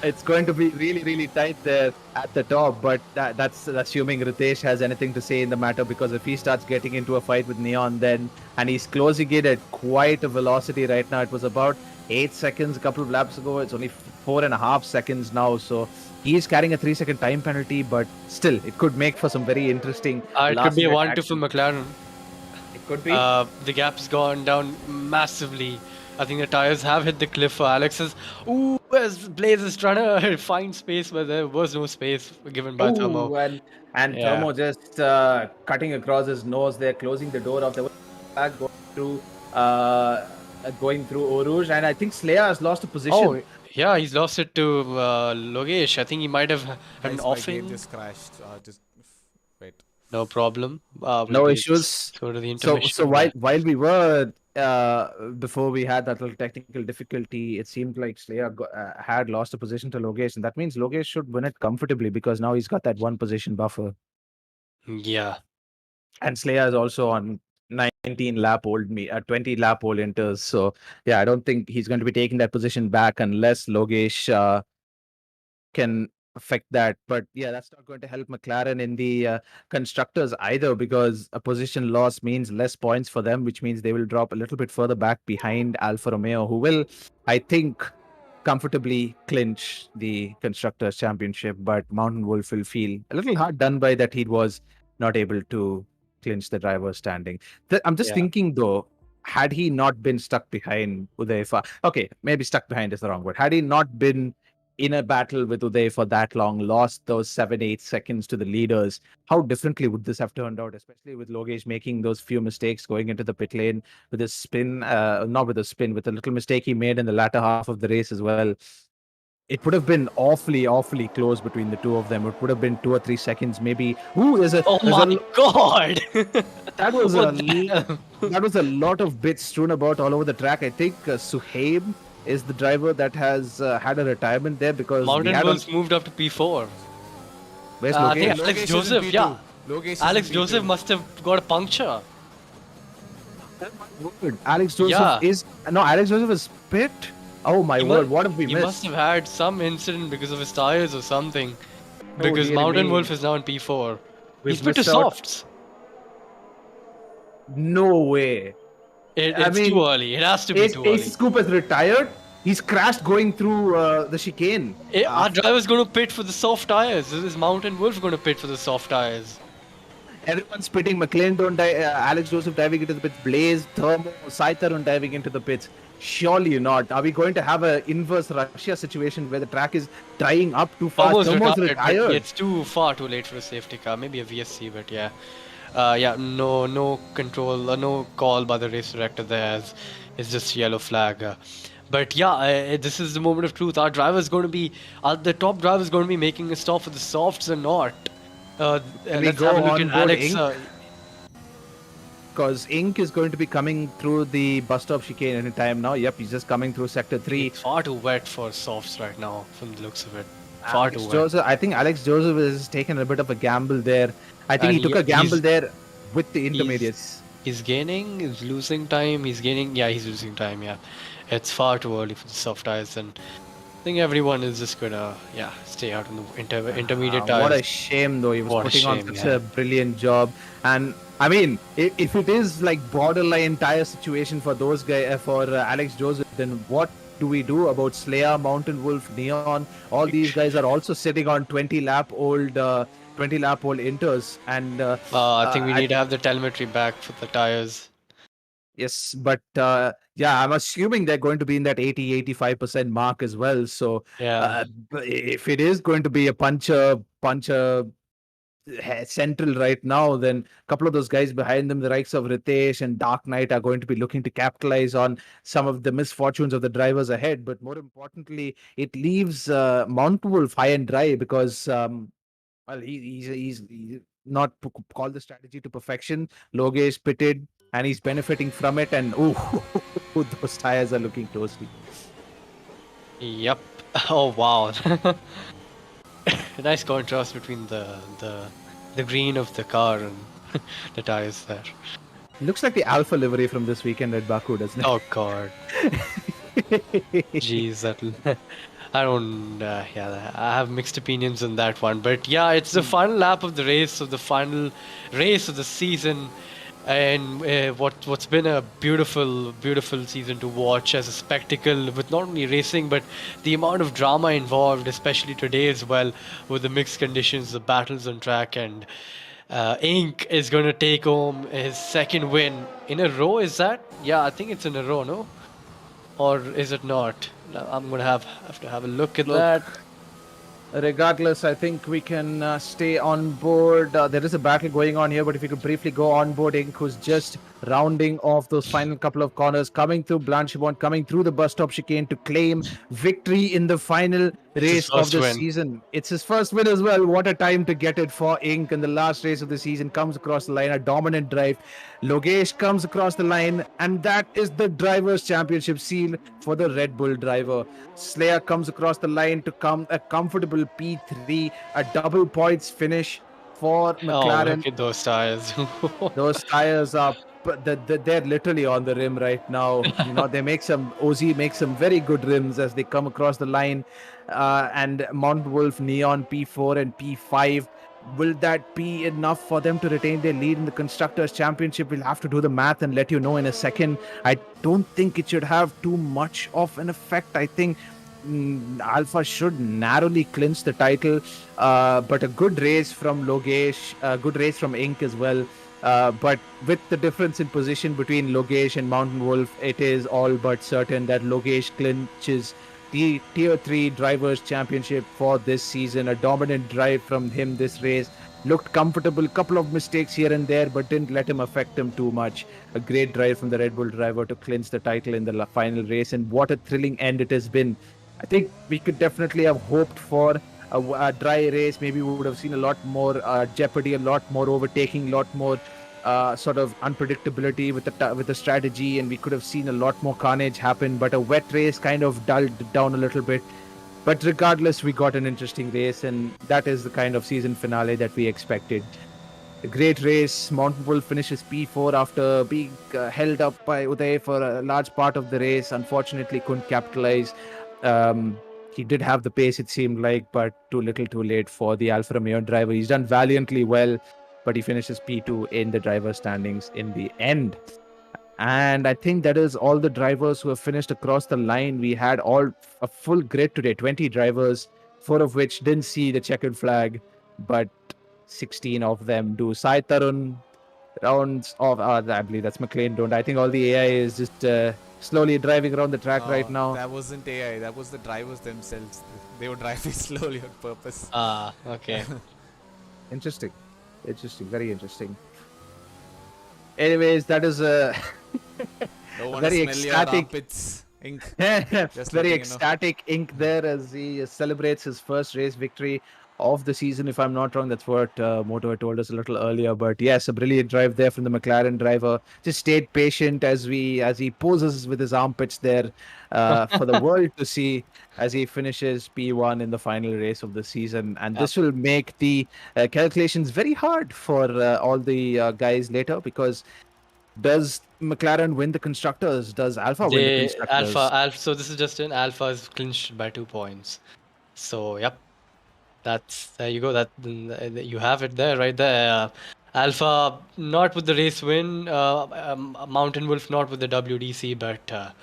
S2: It's going to be really, really tight there at the top, but that's assuming Ritesh has anything to say in the matter, because if he starts getting into a fight with Neon, then and he's closing it at quite a velocity right now. It was about 8 seconds a couple of laps ago. It's only 4.5 seconds now, so he's carrying a 3-second time penalty, but still, it could make for some very interesting.
S1: It could be a
S2: last-minute
S1: 1-2 for
S2: action.
S1: McLaren.
S2: It could be.
S1: The gap's gone down massively. I think the tires have hit the cliff for Alex's. Ooh, as Blaze is trying to find space where there was no space given by Thermo.
S2: Ooh, and
S1: Yeah.
S2: Thermo just cutting across his nose there, closing the door off. There was a flag going through Oruj, and I think Slayer has lost a position.
S1: Oh, yeah, he's lost it to Logesh. I think he might have an
S4: Guys, my
S1: offing.
S4: game just crashed. Just wait.
S1: No problem.
S2: No issues.
S1: Go to the
S2: So
S1: intermission.
S2: while we were before we had that little technical difficulty, it seemed like Slayer had lost a position to Logesh, and that means Logesh should win it comfortably, because now he's got that 1 position buffer.
S1: Yeah.
S2: And Slayer is also on 19 lap old 20 lap old inters. So yeah, I don't think he's going to be taking that position back unless Logesh can affect that. But yeah, that's not going to help McLaren in the constructors either, because a position loss means less points for them, which means they will drop a little bit further back behind Alfa Romeo, who will, I think, comfortably clinch the constructors championship. But Mountain Wolf will feel a little hard done by that he was not able to clinch the driver's standing. I'm just
S1: Yeah.
S2: thinking though, had he not been stuck behind Uday, okay, maybe stuck behind is the wrong word. Had he not been in a battle with Uday for that long, lost those 7-8 seconds to the leaders, how differently would this have turned out, especially with Logesh making those few mistakes going into the pit lane with his spin, not with a spin, with a little mistake he made in the latter half of the race as well. It would have been awfully, awfully close between the two of them. It would have been 2 or 3 seconds, maybe. Ooh,
S1: Oh my god!
S2: that was
S1: What the hell?
S2: that was a lot of bits strewn about all over the track. I think Suhaib is the driver that has had a retirement there, because
S1: Mountain Wolves moved up to P4.
S2: Where's
S1: I think
S2: Logesh?
S1: Alex
S4: Logesh is in
S1: Joseph,
S4: P2.
S1: yeah.
S4: Logesh is
S1: Alex
S4: in
S1: Joseph
S4: P2.
S1: must have got a puncture.
S2: Alex Joseph
S1: Yeah.
S2: Alex Joseph is pit. Oh my
S1: He
S2: word!
S1: mu-
S2: What have we
S1: He
S2: missed?
S1: must have had some incident because of his tires or something.
S2: Oh,
S1: Because
S2: dearie
S1: Mountain
S2: me.
S1: Wolf is now in P4.
S2: We've
S1: He's put to
S2: missed out.
S1: softs.
S2: No way.
S1: It's too early. It has to be too early.
S2: Ace Scoop has retired. He's crashed going through the chicane.
S1: Our driver's going to pit for the soft tires. This is Mountain Wolf going to pit for the soft tires.
S2: Everyone's pitting. McLean don't die. Alex Joseph diving into the pits. Blaze, Thermo, Sai Tarun diving into the pits. Surely not. Are we going to have an inverse Russia situation where the track is drying up too fast?
S1: Almost
S2: Thermo's
S1: retired. But
S2: retired.
S1: it's too late for a safety car. Maybe a VSC, but yeah. No control, no call by the race director there. It's just yellow flag. But yeah, this is the moment of truth. Our driver's going to be, the top driver's going to be making a stop for the softs or not. Let's
S2: go
S1: have a look
S2: on
S1: at
S2: board
S1: Alex.
S2: Inc? Because Ink is going to be coming through the bus stop chicane anytime now. Yep, he's just coming through sector 3.
S1: It's far too wet for softs right now, from the looks of it. Far
S2: Alex
S1: too wet.
S2: Joseph, I think Alex Joseph has taken a bit of a gamble there. I think
S1: And
S2: he took a gamble there with the intermediates.
S1: He's gaining, he's losing time, he's gaining, yeah, he's losing time, yeah. It's far too early for the soft tires, and I think everyone is just gonna, stay out in the intermediate tires.
S2: What a shame, though. He was
S1: What a
S2: putting on
S1: shame,
S2: such
S1: yeah.
S2: a brilliant job. And I mean, if it is like borderline tire situation for those guys, for Alex Joseph, then what do we do about Slayer, Mountain Wolf, Neon? All these guys are also sitting on 20 lap old inters, and
S1: I think we need to have the telemetry back for the tires.
S2: yes, but yeah, I'm assuming they're going to be in that 80-85% mark as well. So
S1: Yeah.
S2: if it is going to be a puncher central right now, then a couple of those guys behind them, the likes of Ritesh and Dark Knight, are going to be looking to capitalize on some of the misfortunes of the drivers ahead. But more importantly, it leaves Mount Wolf high and dry because well, he's not called the strategy to perfection. Logesh pitted and he's benefiting from it. And oh, those tires are looking toasty.
S1: Yep. Oh wow. Nice contrast between the green of the car and the tires there.
S2: Looks like the Alpha livery from this weekend at Baku, doesn't it?
S1: Oh god. Jeez, that I don't. Yeah, I have mixed opinions on that one. But yeah, it's the final lap of the race, of the final race of the season, and what's been a beautiful season to watch as a spectacle, with not only racing but the amount of drama involved, especially today as well, with the mixed conditions, the battles on track, and Ink is going to take home his second win in a row. Is that? Yeah, I think it's in a row, no? Or is it not? I'm gonna have to have a look at that.
S2: Regardless, I think we can stay on board. There is a battle going on here, but if you could briefly go on board, Ink, who's just rounding off those final couple of corners, coming through Blanchimont, coming through the bus stop chicane to claim victory in the final race of the season. It's his first win as well. What a time to get it for Ink in the last race of the season. Comes across the line, a dominant drive. Logesh comes across the line, and that is the Drivers' Championship seal for the Red Bull driver. Slayer comes across the line to come a comfortable P3, a double points finish for McLaren.
S1: Oh, look at those tires.
S2: Those tires are they're literally on the rim right now. You know, they make some OZ makes some very good rims as they come across the line. And Mount Wolf, Neon P4 and P5. Will that be enough for them to retain their lead in the Constructors' Championship? We'll have to do the math and let you know in a second. I don't think it should have too much of an effect. I think Alpha should narrowly clinch the title, but a good race from Logesh, a good race from Ink as well. But with the difference in position between Logesh and Mountain Wolf, it is all but certain that Logesh clinches the Tier 3 Drivers' Championship for this season. A dominant drive from him this race. Looked comfortable, couple of mistakes here and there, but didn't let him affect him too much. A great drive from the Red Bull driver to clinch the title in the final race, and what a thrilling end it has been. I think we could definitely have hoped for a dry race. Maybe we would have seen a lot more jeopardy, a lot more overtaking, a lot more sort of unpredictability with the strategy, and we could have seen a lot more carnage happen. But a wet race kind of dulled down a little bit. But regardless, we got an interesting race, and that is the kind of season finale that we expected. A great race. Mountain Wolf finishes P4 after being held up by Uday for a large part of the race. Unfortunately, couldn't capitalize. He did have the pace, it seemed like, but too little too late for the Alfa Romeo driver. He's done valiantly well, but he finishes P2 in the driver standings in the end. And I think that is all the drivers who have finished across the line. We had a full grid today, 20 drivers, 4 of which didn't see the checkered flag, but 16 of them do. Sai Tarun rounds off, I believe that's McLean don't. I think all the AI is just slowly driving around the track right now.
S4: That wasn't AI, that was the drivers themselves. They were driving slowly on purpose.
S1: Okay.
S2: Interesting, very interesting. Anyways, that is a very ecstatic
S4: Ink.
S2: very ecstatic Ink there as he celebrates his first race victory of the season, if I'm not wrong. That's what Moto had told us a little earlier. But yes, a brilliant drive there from the McLaren driver. Just stayed patient as he poses with his armpits there for the world to see as he finishes P1 in the final race of the season. And this will make the calculations very hard for all the guys later, because does McLaren win the constructors? Does Alpha win the constructors?
S1: Alpha. So this is just in Alpha is clinched by 2 points. So yep. That's there you go. That you have it there, right there. Alpha not with the race win. Mountain Wolf not with the WDC, but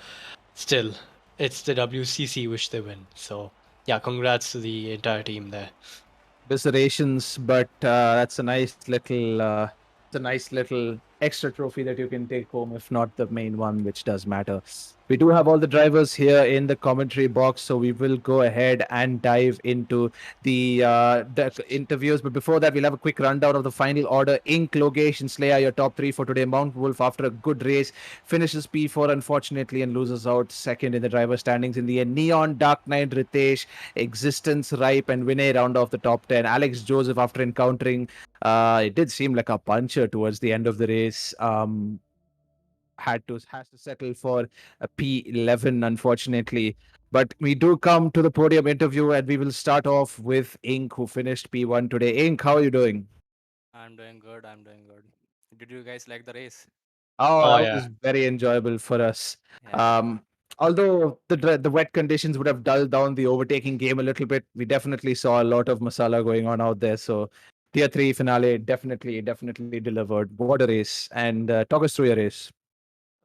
S1: still, it's the WCC which they win. So yeah, congrats to the entire team there.
S2: Commiserations, but that's a nice little extra trophy that you can take home, if not the main one, which does matter. We do have all the drivers here in the commentary box, so we will go ahead and dive into the interviews. But before that, we'll have a quick rundown of the final order. Ink, Logesh, and Slayer, your top three for today. Mount Wolf, after a good race, finishes P4 unfortunately and loses out second in the driver standings in the end. Neon, Dark Knight, Ritesh, Existence, Ripe, and Vinay round off the top 10. Alex Joseph, after encountering, it did seem like a puncher towards the end of the race. Has to settle for a P11, unfortunately. But we do come to the podium interview, and we will start off with Ink, who finished P1 today. Ink, how are you doing?
S6: I'm doing good. I'm doing good. Did you guys like the race?
S2: Oh,
S1: Oh
S2: that
S1: yeah.
S2: was very enjoyable for us.
S6: Yeah.
S2: Um, although the wet conditions would have dulled down the overtaking game a little bit, we definitely saw a lot of masala going on out there. So tier 3 finale definitely delivered. What a race! And talk us through your race.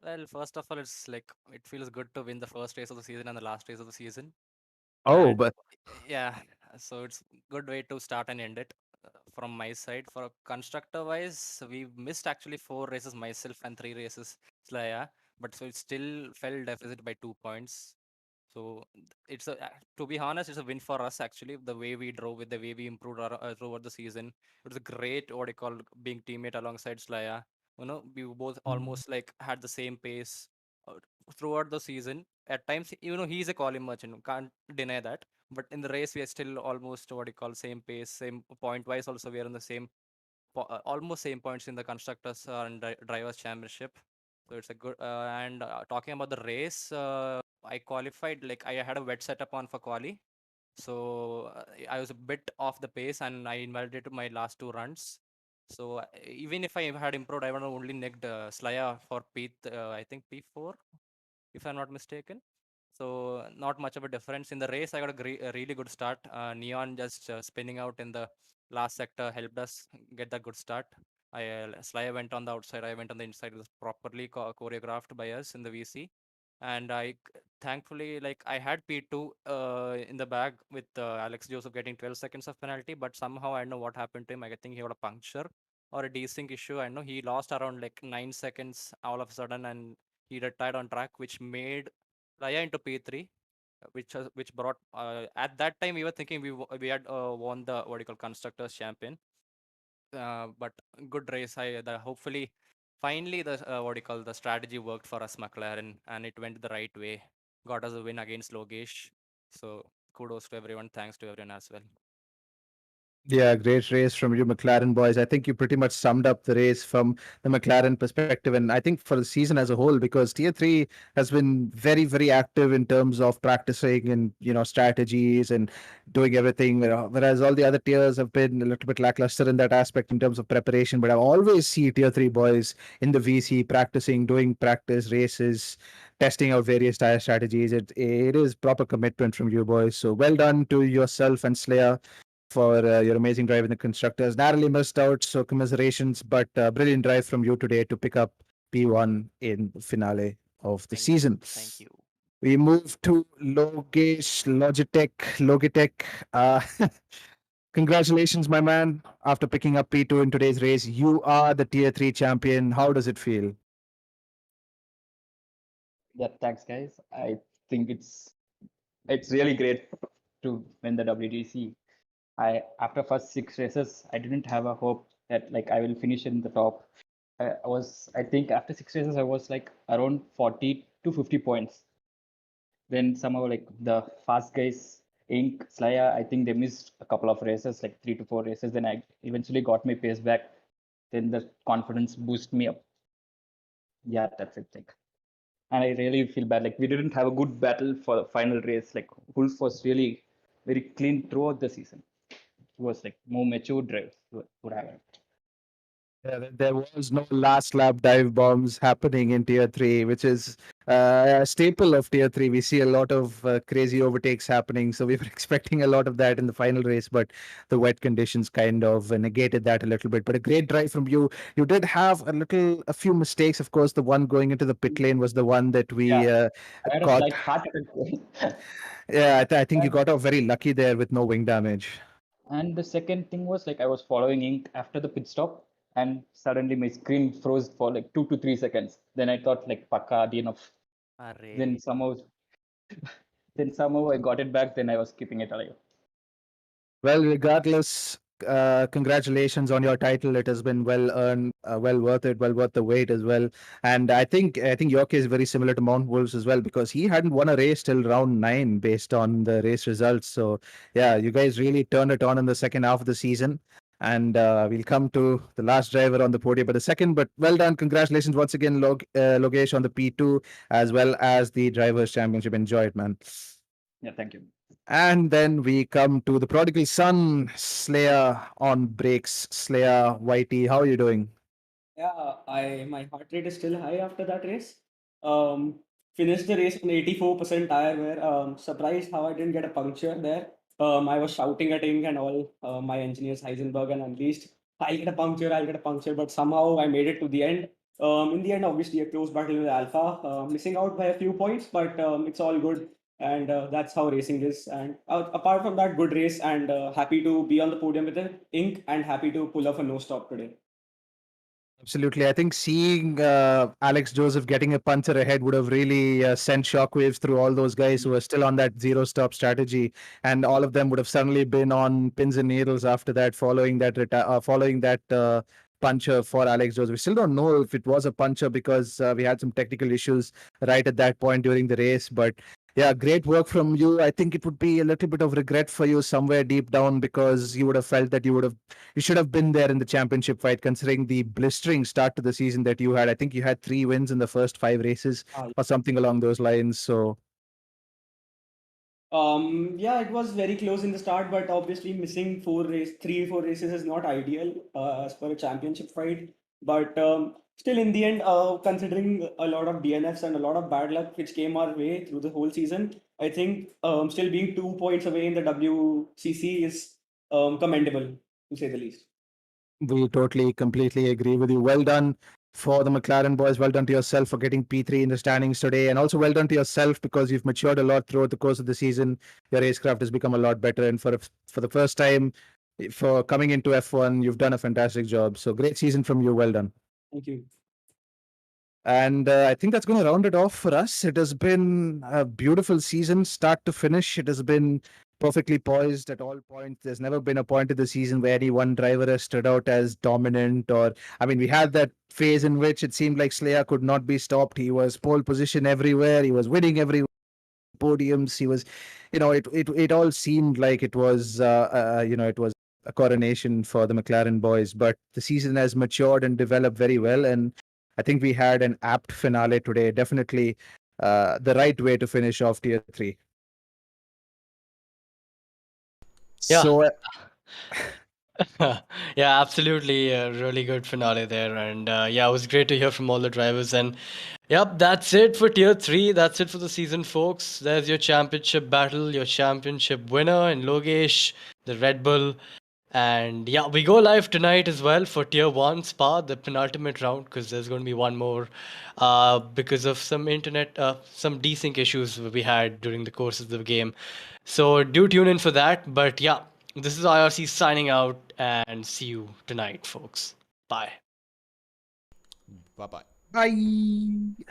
S6: Well, first of all, it's like it feels good to win the first race of the season and the last race of the season.
S2: Oh,
S6: And
S2: but
S6: yeah, so it's good way to start and end it from my side. For constructor wise, we missed actually 4 races myself and 3 races Slaya, but so it still fell deficit by 2 points. So it's to be honest, it's a win for us actually. The way we drove with the way we improved throughout the season, it was a great what you call being teammate alongside Slaya. We both almost like had the same pace uh, throughout the season. At times, he's a quali merchant, can't deny that. But in the race, we are still almost what you call same pace, same point wise. Also, we are in the same almost same points in the constructors and drivers championship. So it's a good and talking about the race, I qualified like I had a wet setup on for quali, so I was a bit off the pace and I invalidated my last 2 runs. So even if I had improved, I would have only nicked Slaya for I think P4, if I'm not mistaken. So not much of a difference in the race. I got a really good start. Neon just spinning out in the last sector helped us get that good start. Slaya went on the outside. I went on the inside. It was properly choreographed by us in the VC, and thankfully like I had P2 in the bag with Alex Joseph getting 12 seconds of penalty, but somehow I don't know what happened to him. I think he had a puncture or a desync issue. I know he lost around like 9 seconds all of a sudden, and he retired on track, which made Raya into P3, which brought at that time we were thinking we had won the what do you call constructors champion, but good race. Hopefully finally the what do you call the strategy worked for us McLaren and it went the right way, got us a win against Logesh. So kudos to everyone, thanks to everyone as well.
S2: yeah, great race from you, McLaren boys. I think you pretty much summed up the race from the McLaren perspective, and I think for the season as a whole, because Tier 3 has been very active in terms of practicing and strategies and doing everything. Whereas all the other tiers have been a little bit lackluster in that aspect in terms of preparation. But I always see Tier 3 boys in the VC practicing, doing practice races, testing out various tire strategies. It is proper commitment from you boys. So well done to yourself and Slayer for your amazing drive in the constructors. Narrowly missed out, so commiserations, but brilliant drive from you today to pick up P1 in the finale of the
S6: Thank you,
S2: season.
S6: thank you.
S2: We move to Logitech. Uh, congratulations, my man. After picking up P2 in today's race, you are the Tier 3 champion. How does it feel?
S5: Yeah, thanks, guys. I think it's really great to win the WDC. I after first 6 races, I didn't have a hope that like I will finish in the top. I think after 6 races, I was like around 40 to 50 points. Then somehow like the fast guys, Ink, Slaya, I think they missed a couple of races, like 3 to 4 races. Then I eventually got my pace back. Then the confidence boost me up. Yeah, that's it. Like, and I really feel bad. Like we didn't have a good battle for the final race. Like Wolf was really very clean throughout the season. It was like more mature drives would have it.
S2: Yeah, there was no last lap dive bombs happening in Tier 3, which is a staple of Tier 3. We see a lot of crazy overtakes happening, so we were expecting a lot of that in the final race, but the wet conditions kind of negated that a little bit. But a great drive from you. You did have a few mistakes. Of course, the one going into the pit lane was the one that we
S5: Yeah, I had a
S2: caught.
S5: slight heart attack.
S2: Yeah, I think you
S5: and,
S2: got off very lucky there with no wing damage.
S5: and the second thing was like I was following Ink after the pit stop, and suddenly my screen froze for like 2 to 3 seconds. Then I thought like Paka, enough. Then somehow, I got it back. Then I was keeping it alive.
S2: Well, regardless, congratulations on your title. It has been well earned, well worth it, well worth the wait as well. And I think your case is very similar to Mount Wolves as well because he hadn't won a race till round 9 based on the race results. So yeah, you guys really turned it on in the second half of the season. And we'll come to the last driver on the podium but a second. But well done, congratulations once again, Logesh, on the P2 as well as the drivers' championship. Enjoy it, man.
S5: Yeah, thank you.
S2: And then we come to the prodigal son, Slayer on brakes. Slayer, Whitey, how are you doing?
S7: Yeah, my heart rate is still high after that race. Um, Finished the race on 84% tire wear. Surprised how I didn't get a puncture there. I was shouting at Ink and all my engineers, Heisenberg and Unleashed, I'll get a puncture, I'll get a puncture. But somehow I made it to the end. In the end, obviously, a close battle with Alpha, missing out by a few points, but it's all good. And that's how racing is. And apart from that, good race and happy to be on the podium with the Ink and happy to pull off a no stop today.
S2: Absolutely. I think seeing Alex Joseph getting a puncher ahead would have really sent shockwaves through all those guys who are still on that zero stop strategy. And all of them would have suddenly been on pins and needles after that, following that, puncher for Alex Joseph. We still don't know if it was a puncher because we had some technical issues right at that point during the race. But yeah, great work from you. I think it would be a little bit of regret for you somewhere deep down because you would have felt that you should have been there in the championship fight, considering the blistering start to the season that you had. I think you had 3 wins in the first 5 races or something along those lines. So
S7: Yeah, it was very close in the start, but obviously missing 4 races is not ideal as per a championship fight. But still, in the end, considering a lot of DNFs and a lot of bad luck which came our way through the whole season, I think still being 2 points away in the WCC is commendable, to say the least.
S2: we totally, completely agree with you. Well done for the McLaren boys. Well done to yourself for getting P3 in the standings today. And also well done to yourself because you've matured a lot throughout the course of the season. Your racecraft has become a lot better. And for the first time, for coming into F1, you've done a fantastic job. So great season from you. Well done.
S7: Thank you.
S2: And I think that's going to round it off for us. It has been a beautiful season, start to finish. It has been perfectly poised at all points. There's never been a point of the season where any one driver has stood out as dominant. We had that phase in which it seemed like Slayer could not be stopped. He was pole position everywhere. He was winning every podiums. He was, it all seemed like it was, it was a coronation for the McLaren boys. But the season has matured and developed very well, and I think we had an apt finale today. Definitely the right way to finish off Tier 3.
S1: Yeah.
S2: So,
S1: Yeah, absolutely. A really good finale there. And yeah, it was great to hear from all the drivers. And yep, that's it for Tier 3. That's it for the season, folks. There's your championship battle, your championship winner in Logesh, the Red Bull. And yeah, we go live tonight as well for Tier 1 Spa, the penultimate round, because there's going to be one more because of some some desync issues we had during the course of the game. So do tune in for that. But yeah, this is IRC signing out and see you tonight, folks. Bye.
S4: Bye bye.
S2: bye.